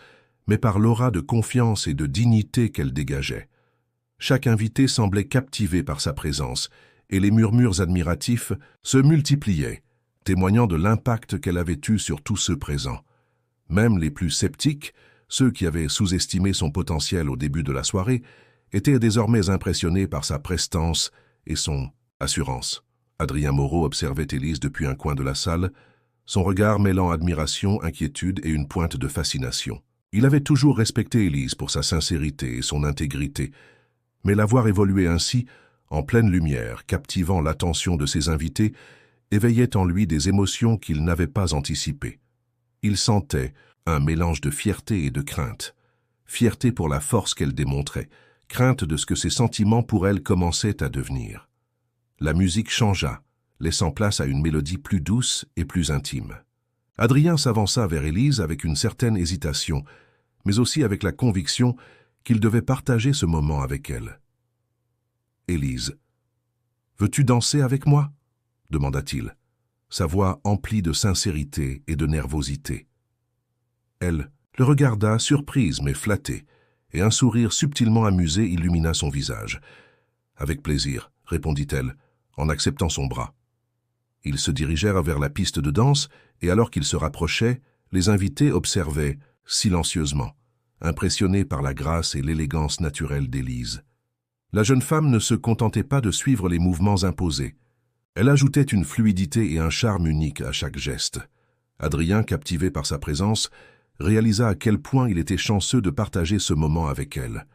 mais par l'aura de confiance et de dignité qu'elle dégageait. Chaque invité semblait captivé par sa présence, et les murmures admiratifs se multipliaient, témoignant de l'impact qu'elle avait eu sur tous ceux présents. Même les plus sceptiques, ceux qui avaient sous-estimé son potentiel au début de la soirée, étaient désormais impressionnés par sa prestance et son assurance. Adrien Moreau observait Élise depuis un coin de la salle, son regard mêlant admiration, inquiétude et une pointe de fascination. Il avait toujours respecté Élise pour sa sincérité et son intégrité, mais la voir évoluer ainsi, en pleine lumière, captivant l'attention de ses invités, éveillait en lui des émotions qu'il n'avait pas anticipées. Il sentait un mélange de fierté et de crainte. Fierté pour la force qu'elle démontrait, crainte de ce que ses sentiments pour elle commençaient à devenir. La musique changea, laissant place à une mélodie plus douce et plus intime. Adrien s'avança vers Élise avec une certaine hésitation, mais aussi avec la conviction qu'il devait partager ce moment avec elle. « Élise, veux-tu danser avec moi ?» demanda-t-il, sa voix emplie de sincérité et de nervosité. Elle le regarda, surprise mais flattée, et un sourire subtilement amusé illumina son visage. « Avec plaisir, » répondit-elle, en acceptant son bras. Ils se dirigèrent vers la piste de danse, et alors qu'ils se rapprochaient, les invités observaient, silencieusement, impressionnés par la grâce et l'élégance naturelle d'Élise. La jeune femme ne se contentait pas de suivre les mouvements imposés. Elle ajoutait une fluidité et un charme unique à chaque geste. Adrien, captivé par sa présence, réalisa à quel point il était chanceux de partager ce moment avec elle.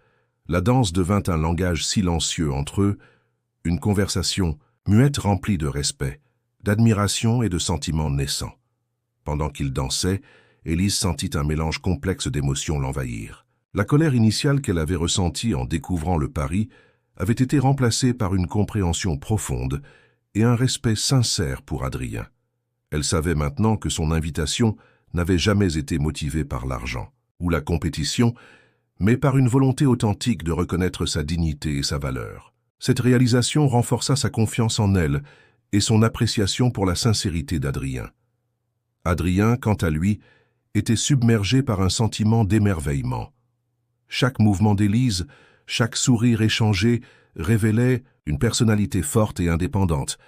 La danse devint un langage silencieux entre eux, une conversation muette remplie de respect, d'admiration et de sentiments naissants. Pendant qu'ils dansaient, Élise sentit un mélange complexe d'émotions l'envahir. La colère initiale qu'elle avait ressentie en découvrant le pari avait été remplacée par une compréhension profonde et un respect sincère pour Adrien. Elle savait maintenant que son invitation n'avait jamais été motivée par l'argent ou la compétition, mais par une volonté authentique de reconnaître sa dignité et sa valeur. Cette réalisation renforça sa confiance en elle et son appréciation pour la sincérité d'Adrien. Adrien, quant à lui, était submergé par un sentiment d'émerveillement. Chaque mouvement d'Élise, chaque sourire échangé révélait une personnalité forte et indépendante,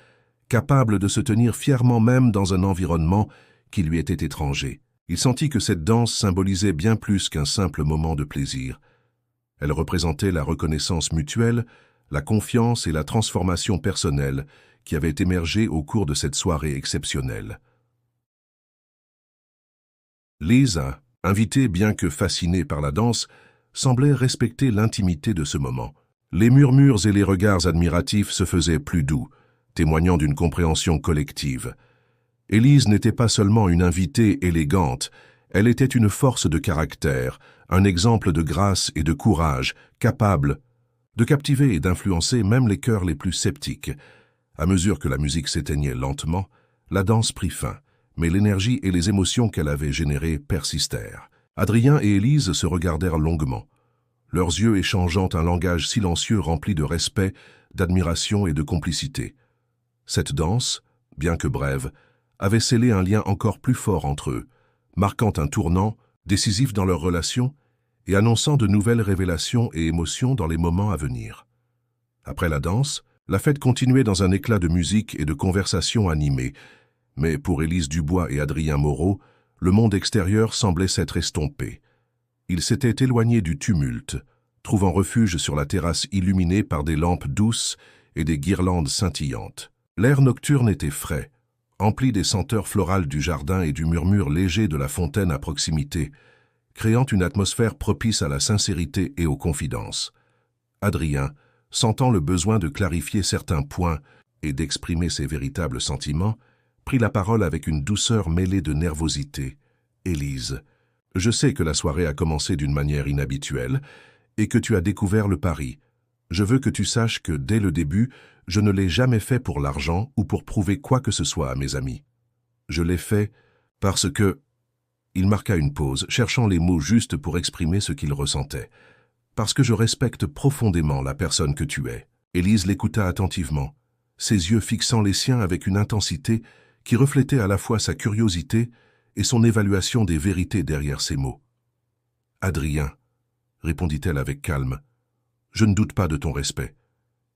capable de se tenir fièrement même dans un environnement qui lui était étranger. Il sentit que cette danse symbolisait bien plus qu'un simple moment de plaisir. Elle représentait la reconnaissance mutuelle, la confiance et la transformation personnelle qui avaient émergé au cours de cette soirée exceptionnelle. Lisa, invitée bien que fascinée par la danse, semblait respecter l'intimité de ce moment. Les murmures et les regards admiratifs se faisaient plus doux, témoignant d'une compréhension collective. Élise n'était pas seulement une invitée élégante, elle était une force de caractère, un exemple de grâce et de courage, capable de captiver et d'influencer même les cœurs les plus sceptiques. À mesure que la musique s'éteignait lentement, la danse prit fin, mais l'énergie et les émotions qu'elle avait générées persistèrent. Adrien et Élise se regardèrent longuement, leurs yeux échangeant un langage silencieux rempli de respect, d'admiration et de complicité. Cette danse, bien que brève, avait scellé un lien encore plus fort entre eux, marquant un tournant décisif dans leur relation et annonçant de nouvelles révélations et émotions dans les moments à venir. Après la danse, la fête continuait dans un éclat de musique et de conversations animées, mais pour Élise Dubois et Adrien Moreau, le monde extérieur semblait s'être estompé. Ils s'étaient éloignés du tumulte, trouvant refuge sur la terrasse illuminée par des lampes douces et des guirlandes scintillantes. L'air nocturne était frais, empli des senteurs florales du jardin et du murmure léger de la fontaine à proximité, créant une atmosphère propice à la sincérité et aux confidences. Adrien, sentant le besoin de clarifier certains points et d'exprimer ses véritables sentiments, prit la parole avec une douceur mêlée de nervosité. « Élise, je sais que la soirée a commencé d'une manière inhabituelle et que tu as découvert le pari. Je veux que tu saches que, dès le début, je ne l'ai jamais fait pour l'argent ou pour prouver quoi que ce soit à mes amis. Je l'ai fait parce que... » Il marqua une pause, cherchant les mots justes pour exprimer ce qu'il ressentait. « Parce que je respecte profondément la personne que tu es. » Élise l'écouta attentivement, ses yeux fixant les siens avec une intensité qui reflétait à la fois sa curiosité et son évaluation des vérités derrière ces mots. « Adrien, » répondit-elle avec calme, « je ne doute pas de ton respect,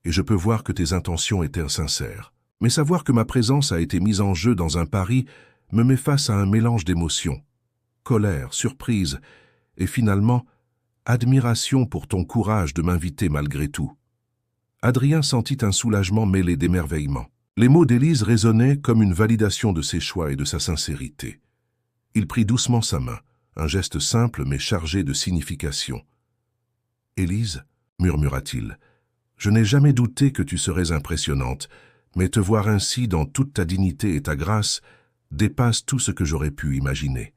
et je peux voir que tes intentions étaient sincères. Mais savoir que ma présence a été mise en jeu dans un pari me met face à un mélange d'émotions. Colère, surprise, et finalement, admiration pour ton courage de m'inviter malgré tout. » Adrien sentit un soulagement mêlé d'émerveillement. Les mots d'Élise résonnaient comme une validation de ses choix et de sa sincérité. Il prit doucement sa main, un geste simple mais chargé de signification. « Élise, » murmura-t-il, « je n'ai jamais douté que tu serais impressionnante, mais te voir ainsi dans toute ta dignité et ta grâce dépasse tout ce que j'aurais pu imaginer. »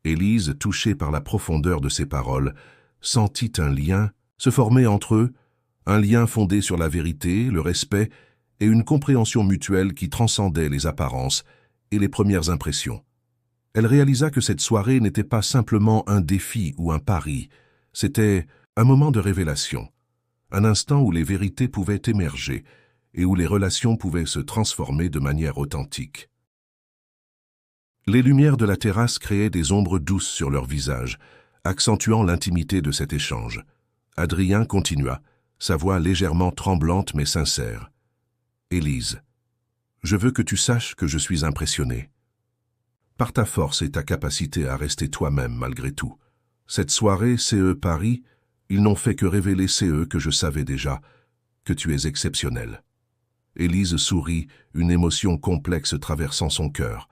Élise, touchée par la profondeur de ses paroles, sentit un lien se former entre eux, un lien fondé sur la vérité, le respect et une compréhension mutuelle qui transcendait les apparences et les premières impressions. Elle réalisa que cette soirée n'était pas simplement un défi ou un pari, c'était un moment de révélation, un instant où les vérités pouvaient émerger et où les relations pouvaient se transformer de manière authentique. Les lumières de la terrasse créaient des ombres douces sur leurs visages, accentuant l'intimité de cet échange. Adrien continua, sa voix légèrement tremblante mais sincère. « Élise, je veux que tu saches que je suis impressionné. Par ta force et ta capacité à rester toi-même malgré tout. Cette soirée, CE Paris, ils n'ont fait que révéler CE que je savais déjà, que tu es exceptionnel. » Élise sourit, une émotion complexe traversant son cœur.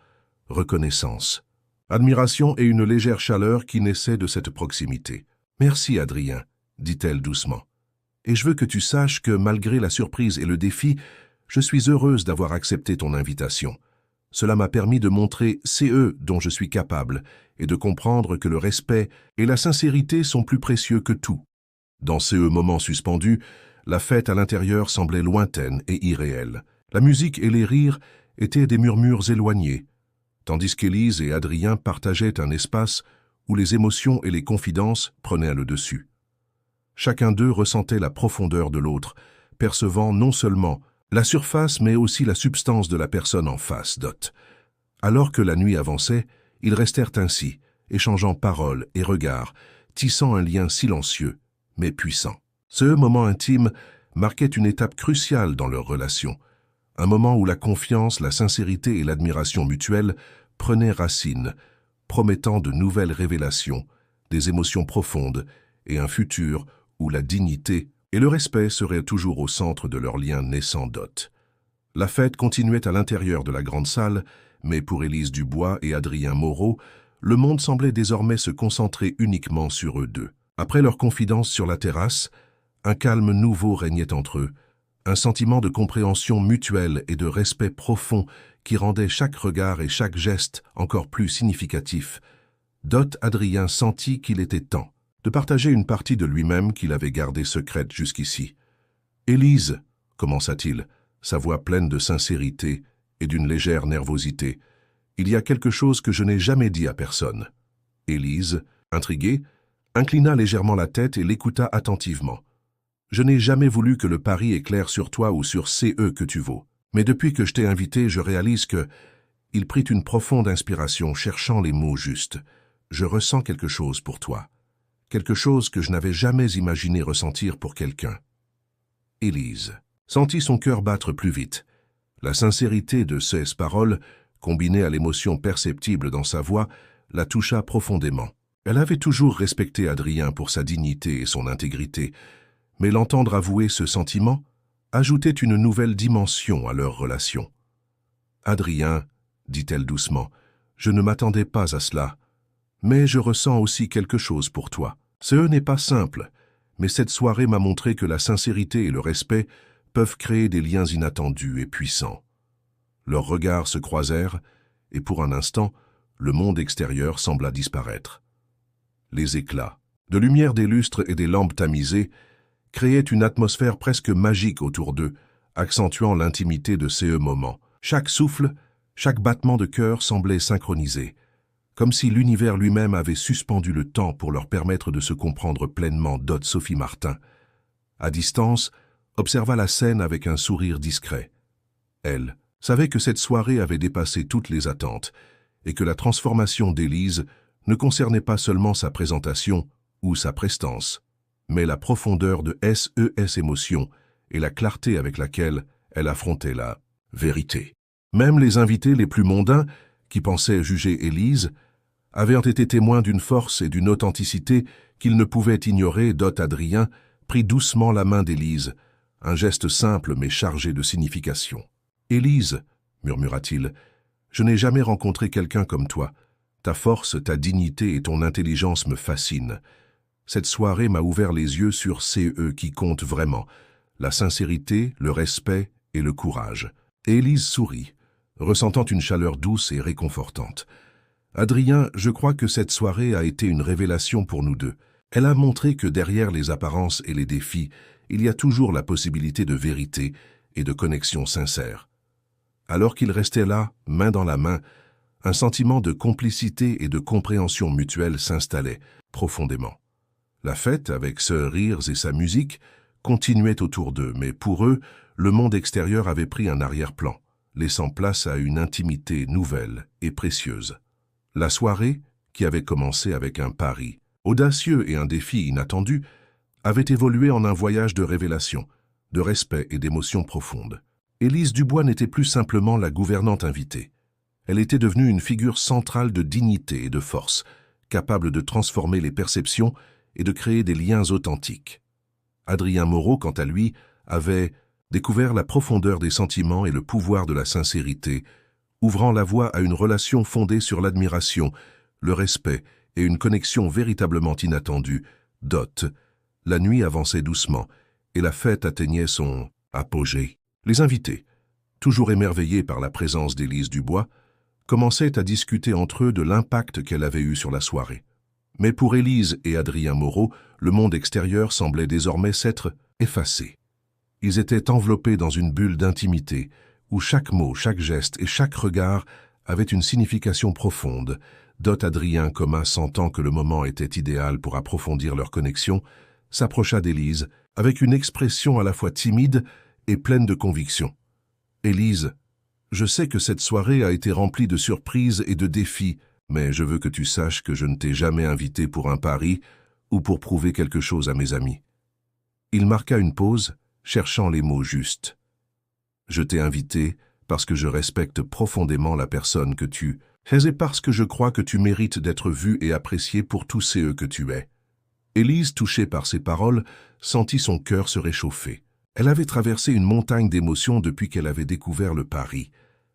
Reconnaissance, admiration et une légère chaleur qui naissait de cette proximité. « Merci, Adrien, » dit-elle doucement. « Et je veux que tu saches que, malgré la surprise et le défi, je suis heureuse d'avoir accepté ton invitation. Cela m'a permis de montrer CE dont je suis capable et de comprendre que le respect et la sincérité sont plus précieux que tout. » Dans ces moments suspendus, la fête à l'intérieur semblait lointaine et irréelle. La musique et les rires étaient des murmures éloignés, tandis qu'Élise et Adrien partageaient un espace où les émotions et les confidences prenaient le dessus. Chacun d'eux ressentait la profondeur de l'autre, percevant non seulement la surface mais aussi la substance de la personne en face. Alors que la nuit avançait, ils restèrent ainsi, échangeant paroles et regards, tissant un lien silencieux, mais puissant. Ce moment intime marquait une étape cruciale dans leur relation, un moment où la confiance, la sincérité et l'admiration mutuelle prenaient racine, promettant de nouvelles révélations, des émotions profondes et un futur où la dignité et le respect seraient toujours au centre de leur lien naissant d'hôte. La fête continuait à l'intérieur de la grande salle, mais pour Élise Dubois et Adrien Moreau, le monde semblait désormais se concentrer uniquement sur eux deux. Après leur confidence sur la terrasse, un calme nouveau régnait entre eux, un sentiment de compréhension mutuelle et de respect profond qui rendait chaque regard et chaque geste encore plus significatifs. Adrien sentit qu'il était temps de partager une partie de lui-même qu'il avait gardée secrète jusqu'ici. « Élise, commença-t-il, sa voix pleine de sincérité et d'une légère nervosité, il y a quelque chose que je n'ai jamais dit à personne. » Élise, intriguée, inclina légèrement la tête et l'écouta attentivement. « Je n'ai jamais voulu que le pari éclaire sur toi ou sur CE que tu vaux. Mais depuis que je t'ai invité, je réalise que... » Il prit une profonde inspiration, cherchant les mots justes. « Je ressens quelque chose pour toi. Quelque chose que je n'avais jamais imaginé ressentir pour quelqu'un. » Élise sentit son cœur battre plus vite. La sincérité de ces paroles, combinée à l'émotion perceptible dans sa voix, la toucha profondément. Elle avait toujours respecté Adrien pour sa dignité et son intégrité, mais l'entendre avouer ce sentiment ajoutait une nouvelle dimension à leur relation. « Adrien, dit-elle doucement, je ne m'attendais pas à cela, mais je ressens aussi quelque chose pour toi. Ce n'est pas simple, mais cette soirée m'a montré que la sincérité et le respect peuvent créer des liens inattendus et puissants. » Leurs regards se croisèrent, et pour un instant, le monde extérieur sembla disparaître. Les éclats, de lumière des lustres et des lampes tamisées, créaient une atmosphère presque magique autour d'eux, accentuant l'intimité de ces moments. Chaque souffle, chaque battement de cœur semblait synchronisé, comme si l'univers lui-même avait suspendu le temps pour leur permettre de se comprendre pleinement. Sophie Martin, à distance, observa la scène avec un sourire discret. Elle savait que cette soirée avait dépassé toutes les attentes et que la transformation d'Élise ne concernait pas seulement sa présentation ou sa prestance, mais la profondeur de ses émotions et la clarté avec laquelle elle affrontait la vérité. Même les invités les plus mondains, qui pensaient juger Élise, avaient été témoins d'une force et d'une authenticité qu'ils ne pouvaient ignorer. Adrien prit doucement la main d'Élise, un geste simple mais chargé de signification. « Élise, murmura-t-il, je n'ai jamais rencontré quelqu'un comme toi. Ta force, ta dignité et ton intelligence me fascinent. Cette soirée m'a ouvert les yeux sur CE qui comptent vraiment, la sincérité, le respect et le courage. » Et Élise sourit, ressentant une chaleur douce et réconfortante. « Adrien, je crois que cette soirée a été une révélation pour nous deux. Elle a montré que derrière les apparences et les défis, il y a toujours la possibilité de vérité et de connexion sincère. » Alors qu'ils restaient là, main dans la main, un sentiment de complicité et de compréhension mutuelle s'installait profondément. La fête, avec ses rires et sa musique, continuait autour d'eux, mais pour eux, le monde extérieur avait pris un arrière-plan, laissant place à une intimité nouvelle et précieuse. La soirée, qui avait commencé avec un pari audacieux et un défi inattendu, avait évolué en un voyage de révélation, de respect et d'émotions profondes. Élise Dubois n'était plus simplement la gouvernante invitée. Elle était devenue une figure centrale de dignité et de force, capable de transformer les perceptions et de créer des liens authentiques. Adrien Moreau, quant à lui, avait découvert la profondeur des sentiments et le pouvoir de la sincérité, ouvrant la voie à une relation fondée sur l'admiration, le respect et une connexion véritablement inattendue. La nuit avançait doucement et la fête atteignait son apogée. Les invités, toujours émerveillés par la présence d'Élise Dubois, commençaient à discuter entre eux de l'impact qu'elle avait eu sur la soirée. Mais pour Élise et Adrien Moreau, le monde extérieur semblait désormais s'être effacé. Ils étaient enveloppés dans une bulle d'intimité, où chaque mot, chaque geste et chaque regard avaient une signification profonde. Adrien, sentant que le moment était idéal pour approfondir leur connexion, s'approcha d'Élise avec une expression à la fois timide et pleine de conviction. « Élise, je sais que cette soirée a été remplie de surprises et de défis, mais je veux que tu saches que je ne t'ai jamais invité pour un pari ou pour prouver quelque chose à mes amis. » Il marqua une pause, cherchant les mots justes. « Je t'ai invité parce que je respecte profondément la personne que tu es et parce que je crois que tu mérites d'être vu et apprécié pour tous ceux que tu es. » Élise, touchée par ces paroles, sentit son cœur se réchauffer. Elle avait traversé une montagne d'émotions depuis qu'elle avait découvert le pari,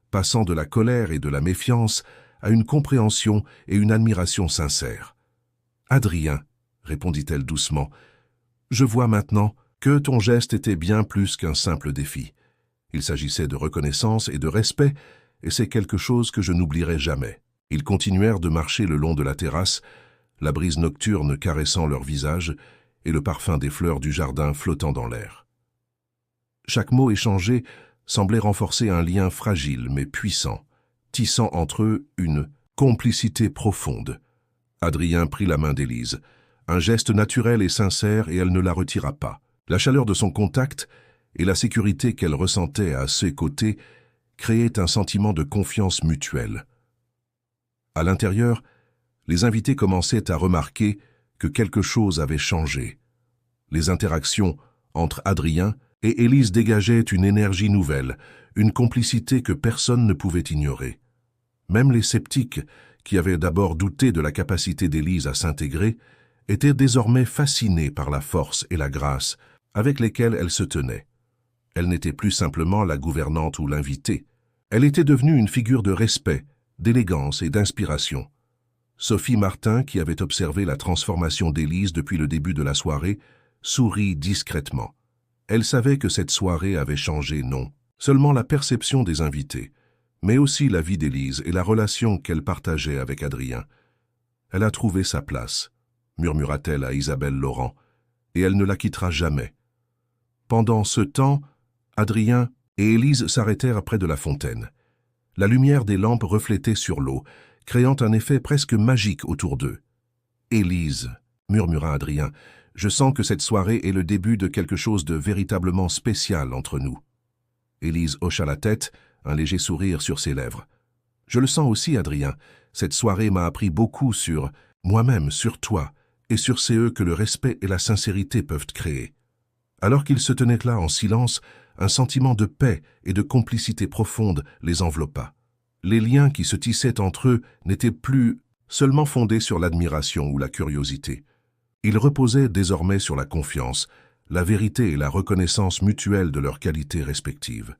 passant de la colère et de la méfiance à une compréhension et une admiration sincères. « Adrien, » répondit-elle doucement, « je vois maintenant que ton geste était bien plus qu'un simple défi. Il s'agissait de reconnaissance et de respect, et c'est quelque chose que je n'oublierai jamais. » Ils continuèrent de marcher le long de la terrasse, la brise nocturne caressant leurs visages et le parfum des fleurs du jardin flottant dans l'air. Chaque mot échangé semblait renforcer un lien fragile mais puissant, tissant entre eux une complicité profonde. Adrien prit la main d'Élise, un geste naturel et sincère, et elle ne la retira pas. La chaleur de son contact et la sécurité qu'elle ressentait à ses côtés créaient un sentiment de confiance mutuelle. À l'intérieur, les invités commençaient à remarquer que quelque chose avait changé. Les interactions entre Adrien et Élise dégageaient une énergie nouvelle, une complicité que personne ne pouvait ignorer. Même les sceptiques, qui avaient d'abord douté de la capacité d'Élise à s'intégrer, étaient désormais fascinés par la force et la grâce avec lesquelles elle se tenait. Elle n'était plus simplement la gouvernante ou l'invitée. Elle était devenue une figure de respect, d'élégance et d'inspiration. Sophie Martin, qui avait observé la transformation d'Élise depuis le début de la soirée, sourit discrètement. Elle savait que cette soirée avait changé non seulement la perception des invités, mais aussi la vie d'Élise et la relation qu'elle partageait avec Adrien. « Elle a trouvé sa place », murmura-t-elle à Isabelle Laurent, « et elle ne la quittera jamais. » Pendant ce temps, Adrien et Élise s'arrêtèrent près de la fontaine. La lumière des lampes reflétait sur l'eau, créant un effet presque magique autour d'eux. « Élise, » murmura Adrien, « je sens que cette soirée est le début de quelque chose de véritablement spécial entre nous. » Élise hocha la tête, un léger sourire sur ses lèvres. « Je le sens aussi, Adrien. Cette soirée m'a appris beaucoup sur moi-même, sur toi, et sur ceux que le respect et la sincérité peuvent créer. » Alors qu'ils se tenaient là en silence, un sentiment de paix et de complicité profonde les enveloppa. Les liens qui se tissaient entre eux n'étaient plus seulement fondés sur l'admiration ou la curiosité. Ils reposaient désormais sur la confiance, la vérité et la reconnaissance mutuelle de leurs qualités respectives.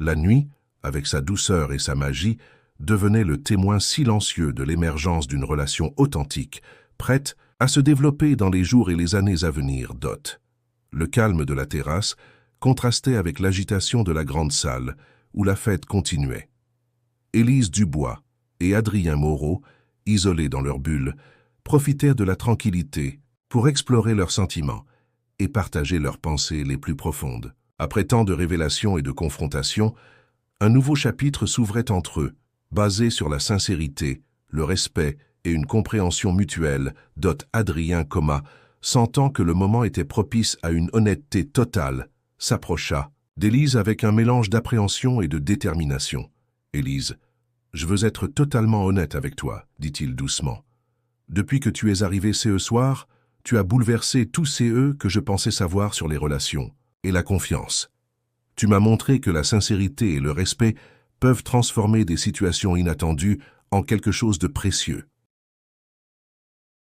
La nuit, avec sa douceur et sa magie, devenait le témoin silencieux de l'émergence d'une relation authentique, prête à se développer dans les jours et les années à venir. Le calme de la terrasse contrastait avec l'agitation de la grande salle, où la fête continuait. Élise Dubois et Adrien Moreau, isolés dans leur bulle, profitèrent de la tranquillité pour explorer leurs sentiments et partager leurs pensées les plus profondes. Après tant de révélations et de confrontations, un nouveau chapitre s'ouvrait entre eux, basé sur la sincérité, le respect et une compréhension mutuelle. Adrien, sentant que le moment était propice à une honnêteté totale, s'approcha d'Élise avec un mélange d'appréhension et de détermination. « Élise, je veux être totalement honnête avec toi, » dit-il doucement. « Depuis que tu es arrivée ce soir, tu as bouleversé tous ces que je pensais savoir sur les relations et la confiance. Tu m'as montré que la sincérité et le respect peuvent transformer des situations inattendues en quelque chose de précieux. »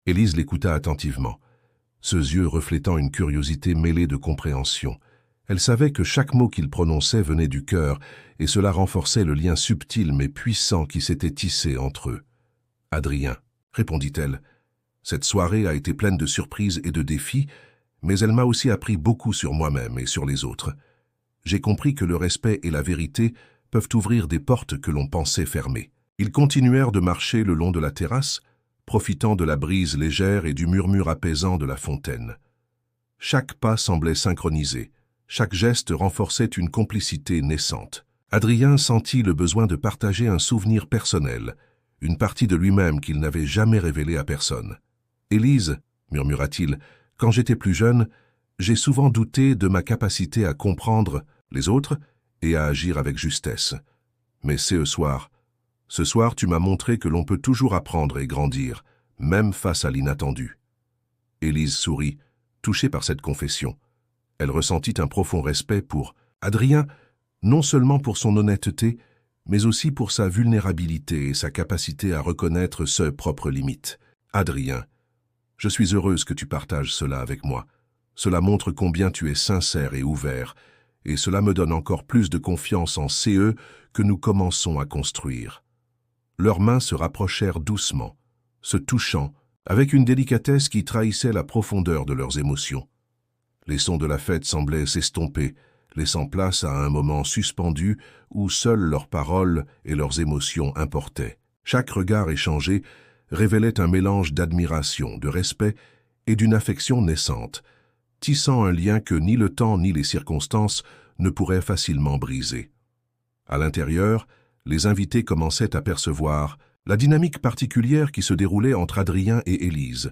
Élise l'écouta attentivement, ses yeux reflétant une curiosité mêlée de compréhension. Elle savait que chaque mot qu'il prononçait venait du cœur, et cela renforçait le lien subtil mais puissant qui s'était tissé entre eux. « Adrien, » répondit-elle, « cette soirée a été pleine de surprises et de défis, mais elle m'a aussi appris beaucoup sur moi-même et sur les autres. J'ai compris que le respect et la vérité peuvent ouvrir des portes que l'on pensait fermées. » Ils continuèrent de marcher le long de la terrasse, profitant de la brise légère et du murmure apaisant de la fontaine. Chaque pas semblait synchronisé, chaque geste renforçait une complicité naissante. Adrien sentit le besoin de partager un souvenir personnel, une partie de lui-même qu'il n'avait jamais révélée à personne. « Élise, » murmura-t-il, « quand j'étais plus jeune, j'ai souvent douté de ma capacité à comprendre les autres et à agir avec justesse. Mais ce soir, Ce soir, tu m'as montré que l'on peut toujours apprendre et grandir, même face à l'inattendu. » Élise sourit, touchée par cette confession. Elle ressentit un profond respect pour Adrien, non seulement pour son honnêteté, mais aussi pour sa vulnérabilité et sa capacité à reconnaître ses propres limites. « Adrien, je suis heureuse que tu partages cela avec moi. Cela montre combien tu es sincère et ouvert, et cela me donne encore plus de confiance en CE que nous commençons à construire. » Leurs mains se rapprochèrent doucement, se touchant, avec une délicatesse qui trahissait la profondeur de leurs émotions. Les sons de la fête semblaient s'estomper, laissant place à un moment suspendu où seules leurs paroles et leurs émotions importaient. Chaque regard échangé révélait un mélange d'admiration, de respect et d'une affection naissante, tissant un lien que ni le temps ni les circonstances ne pourraient facilement briser. À l'intérieur, les invités commençaient à percevoir la dynamique particulière qui se déroulait entre Adrien et Élise.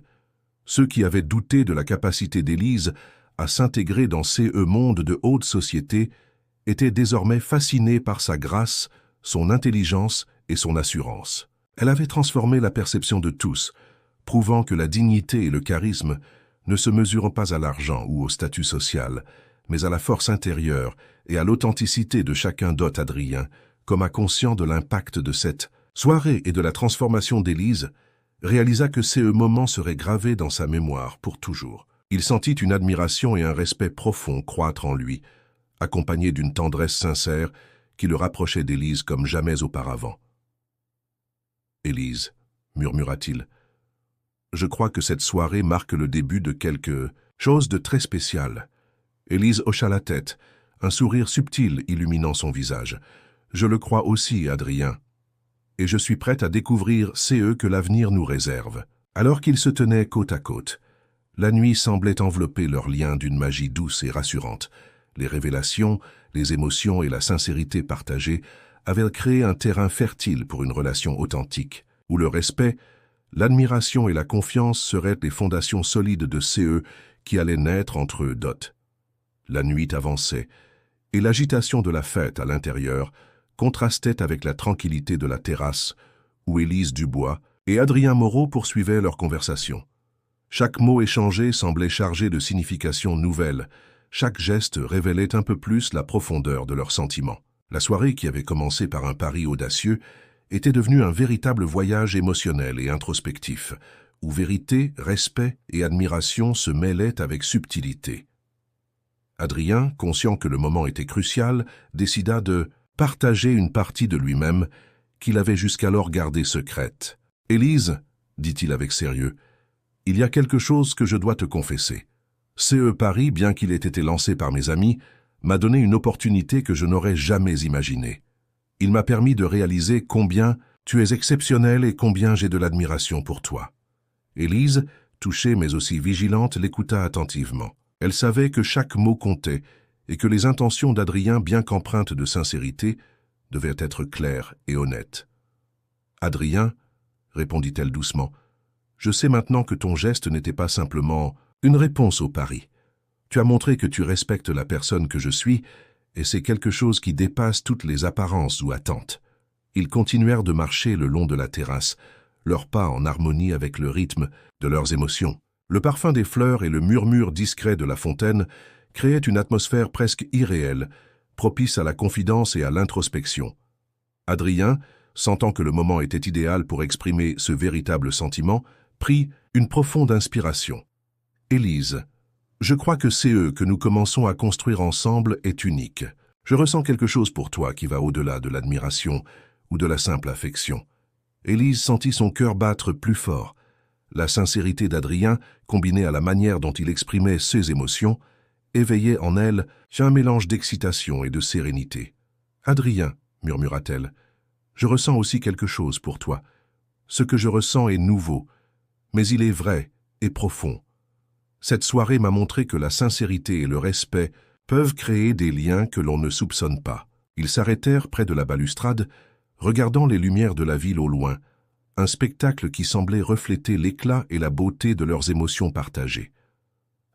Ceux qui avaient douté de la capacité d'Élise à s'intégrer dans ce monde de haute société étaient désormais fascinés par sa grâce, son intelligence et son assurance. Elle avait transformé la perception de tous, prouvant que la dignité et le charisme ne se mesurent pas à l'argent ou au statut social, mais à la force intérieure et à l'authenticité de chacun d'autre. Adrien, comme conscient de l'impact de cette soirée et de la transformation d'Élise, réalisa que ces moments seraient gravés dans sa mémoire pour toujours. Il sentit une admiration et un respect profond croître en lui, accompagnés d'une tendresse sincère qui le rapprochait d'Élise comme jamais auparavant. « Élise, » murmura-t-il, « je crois que cette soirée marque le début de quelque chose de très spécial. » Élise hocha la tête, un sourire subtil illuminant son visage. « Je le crois aussi, Adrien. Et je suis prête à découvrir CE que l'avenir nous réserve. » Alors qu'ils se tenaient côte à côte, la nuit semblait envelopper leur lien d'une magie douce et rassurante. Les révélations, les émotions et la sincérité partagée avaient créé un terrain fertile pour une relation authentique, où le respect, l'admiration et la confiance seraient les fondations solides de CE qui allaient naître entre eux. La nuit avançait, et l'agitation de la fête à l'intérieur contrastait avec la tranquillité de la terrasse, où Élise Dubois et Adrien Moreau poursuivaient leur conversation. Chaque mot échangé semblait chargé de significations nouvelles, chaque geste révélait un peu plus la profondeur de leurs sentiments. La soirée, qui avait commencé par un pari audacieux, était devenue un véritable voyage émotionnel et introspectif, où vérité, respect et admiration se mêlaient avec subtilité. Adrien, conscient que le moment était crucial, décida de partager une partie de lui-même qu'il avait jusqu'alors gardée secrète. « Élise, » dit-il avec sérieux, « il y a quelque chose que je dois te confesser. CE Paris, bien qu'il ait été lancé par mes amis, m'a donné une opportunité que je n'aurais jamais imaginée. Il m'a permis de réaliser combien tu es exceptionnel et combien j'ai de l'admiration pour toi. » Élise, touchée mais aussi vigilante, l'écouta attentivement. Elle savait que chaque mot comptait et que les intentions d'Adrien, bien qu'empreintes de sincérité, devaient être claires et honnêtes. « Adrien, » répondit-elle doucement, « je sais maintenant que ton geste n'était pas simplement une réponse au pari. Tu as montré que tu respectes la personne que je suis, et c'est quelque chose qui dépasse toutes les apparences ou attentes. » Ils continuèrent de marcher le long de la terrasse, leurs pas en harmonie avec le rythme de leurs émotions. Le parfum des fleurs et le murmure discret de la fontaine créaient une atmosphère presque irréelle, propice à la confidence et à l'introspection. Adrien, sentant que le moment était idéal pour exprimer ce véritable sentiment, prit une profonde inspiration. « Élise, je crois que CE que nous commençons à construire ensemble est unique. Je ressens quelque chose pour toi qui va au-delà de l'admiration ou de la simple affection. » Élise sentit son cœur battre plus fort. La sincérité d'Adrien, combinée à la manière dont il exprimait ses émotions, éveillait en elle un mélange d'excitation et de sérénité. « Adrien, » murmura-t-elle, « je ressens aussi quelque chose pour toi. Ce que je ressens est nouveau, mais il est vrai et profond. Cette soirée m'a montré que la sincérité et le respect peuvent créer des liens que l'on ne soupçonne pas. » Ils s'arrêtèrent près de la balustrade, regardant les lumières de la ville au loin, un spectacle qui semblait refléter l'éclat et la beauté de leurs émotions partagées.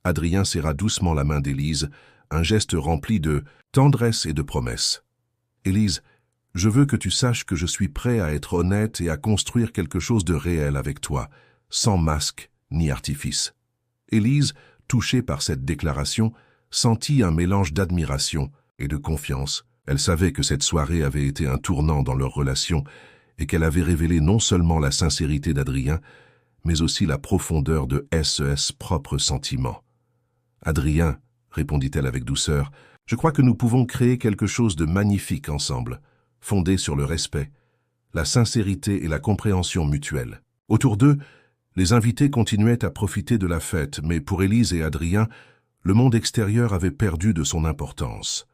Adrien serra doucement la main d'Élise, un geste rempli de tendresse et de promesse. « Élise, Je veux que tu saches que je suis prêt à être honnête et à construire quelque chose de réel avec toi, sans masque ni artifice. » Élise, touchée par cette déclaration, sentit un mélange d'admiration et de confiance. Elle savait que cette soirée avait été un tournant dans leur relation et qu'elle avait révélé non seulement la sincérité d'Adrien, mais aussi la profondeur de ses propres sentiments. « Adrien, » répondit-elle avec douceur, « je crois que nous pouvons créer quelque chose de magnifique ensemble, fondé sur le respect, la sincérité et la compréhension mutuelle. » Autour d'eux, les invités continuaient à profiter de la fête, mais pour Élise et Adrien, le monde extérieur avait perdu de son importance.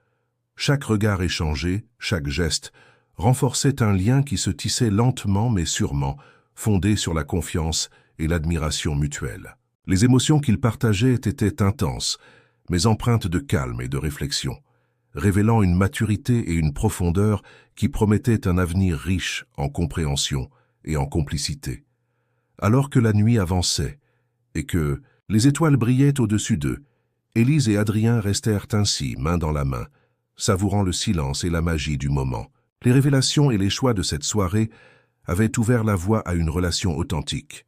Chaque regard échangé, chaque geste, renforçait un lien qui se tissait lentement mais sûrement, fondé sur la confiance et l'admiration mutuelle. Les émotions qu'ils partageaient étaient intenses, mais empreintes de calme et de réflexion, révélant une maturité et une profondeur qui promettaient un avenir riche en compréhension et en complicité. Alors que la nuit avançait et que les étoiles brillaient au-dessus d'eux, Élise et Adrien restèrent ainsi, main dans la main, savourant le silence et la magie du moment. Les révélations et les choix de cette soirée avaient ouvert la voie à une relation authentique,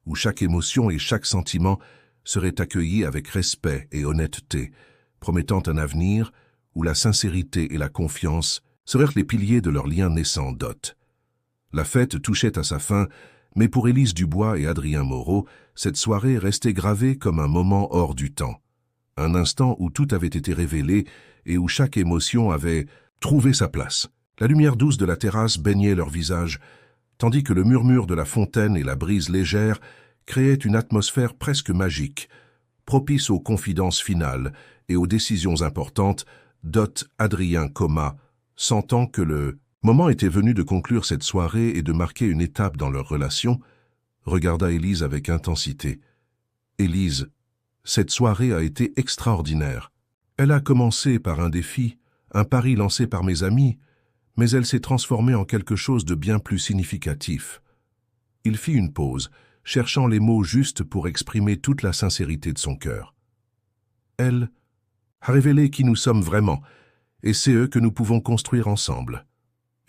où chaque émotion et chaque sentiment seraient accueillis avec respect et honnêteté, promettant un avenir où la sincérité et la confiance seraient les piliers de leur lien naissant d'hôte. La fête touchait à sa fin, mais pour Élise Dubois et Adrien Moreau, cette soirée restait gravée comme un moment hors du temps. Un instant où tout avait été révélé et où chaque émotion avait trouvé sa place. La lumière douce de la terrasse baignait leurs visages, tandis que le murmure de la fontaine et la brise légère créaient une atmosphère presque magique, propice aux confidences finales et aux décisions importantes. Adrien Coma, sentant que le moment était venu de conclure cette soirée et de marquer une étape dans leur relation, regarda Élise avec intensité. « Élise, cette soirée a été extraordinaire. Elle a commencé par un défi, un pari lancé par mes amis, mais elle s'est transformée en quelque chose de bien plus significatif. » Il fit une pause, cherchant les mots justes pour exprimer toute la sincérité de son cœur. « Elle a révélé qui nous sommes vraiment, et c'est eux que nous pouvons construire ensemble. »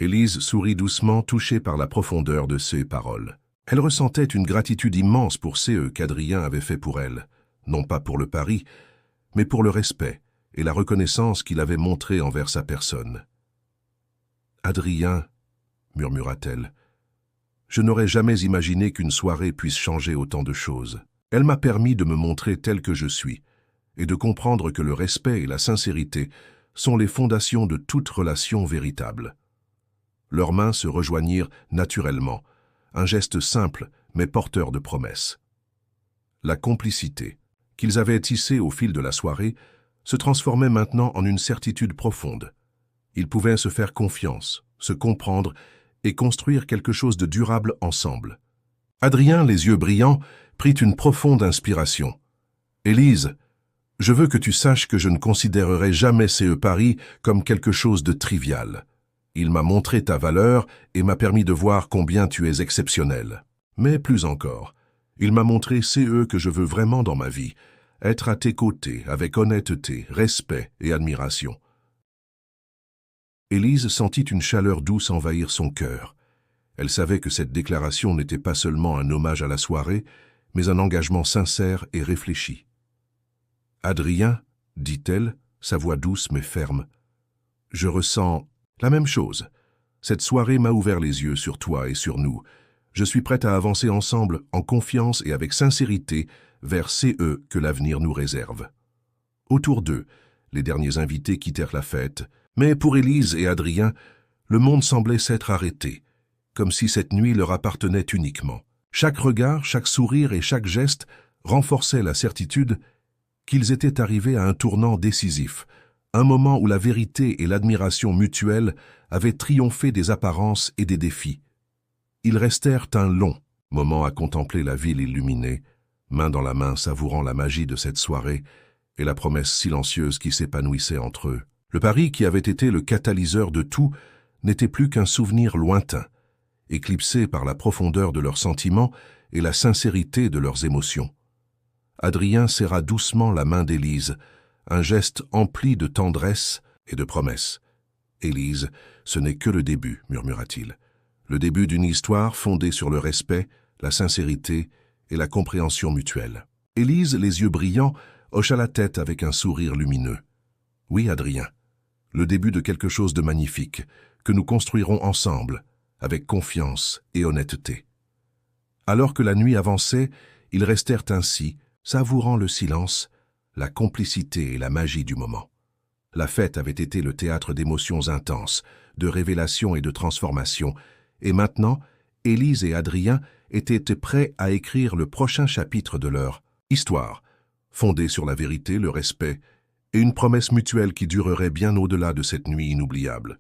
Élise sourit doucement, touchée par la profondeur de ces paroles. Elle ressentait une gratitude immense pour ce qu'Adrien avait fait pour elle, non pas pour le pari, mais pour le respect et la reconnaissance qu'il avait montré envers sa personne. « Adrien, » murmura-t-elle, « je n'aurais jamais imaginé qu'une soirée puisse changer autant de choses. Elle m'a permis de me montrer tel que je suis et de comprendre que le respect et la sincérité sont les fondations de toute relation véritable. » Leurs mains se rejoignirent naturellement, un geste simple mais porteur de promesses. La complicité qu'ils avaient tissée au fil de la soirée se transformait maintenant en une certitude profonde. Ils pouvaient se faire confiance, se comprendre et construire quelque chose de durable ensemble. Adrien, les yeux brillants, prit une profonde inspiration. « Élise, je veux que tu saches que je ne considérerai jamais ce pari comme quelque chose de trivial. Il m'a montré ta valeur et m'a permis de voir combien tu es exceptionnel. Mais plus encore, il m'a montré ce que je veux vraiment dans ma vie, être à tes côtés avec honnêteté, respect et admiration. » Élise sentit une chaleur douce envahir son cœur. Elle savait que cette déclaration n'était pas seulement un hommage à la soirée, mais un engagement sincère et réfléchi. « Adrien, » dit-elle, sa voix douce mais ferme, « je ressens la même chose. Cette soirée m'a ouvert les yeux sur toi et sur nous. Je suis prête à avancer ensemble, en confiance et avec sincérité, vers ce que l'avenir nous réserve. » Autour d'eux, les derniers invités quittèrent la fête, mais pour Élise et Adrien, le monde semblait s'être arrêté, comme si cette nuit leur appartenait uniquement. Chaque regard, chaque sourire et chaque geste renforçaient la certitude qu'ils étaient arrivés à un tournant décisif, un moment où la vérité et l'admiration mutuelle avaient triomphé des apparences et des défis. Ils restèrent un long moment à contempler la ville illuminée, main dans la main savourant la magie de cette soirée et la promesse silencieuse qui s'épanouissait entre eux. Le pari qui avait été le catalyseur de tout n'était plus qu'un souvenir lointain, éclipsé par la profondeur de leurs sentiments et la sincérité de leurs émotions. Adrien serra doucement la main d'Élise, un geste empli de tendresse et de promesse. Élise, ce n'est que le début, murmura-t-il. Le début d'une histoire fondée sur le respect, la sincérité et la compréhension mutuelle. Élise, les yeux brillants, hocha la tête avec un sourire lumineux. Oui, Adrien, le début de quelque chose de magnifique, que nous construirons ensemble, avec confiance et honnêteté. Alors que la nuit avançait, ils restèrent ainsi, savourant le silence, la complicité et la magie du moment. La fête avait été le théâtre d'émotions intenses, de révélations et de transformations, et maintenant, Élise et Adrien étaient prêts à écrire le prochain chapitre de leur histoire, fondée sur la vérité, le respect et une promesse mutuelle qui durerait bien au-delà de cette nuit inoubliable.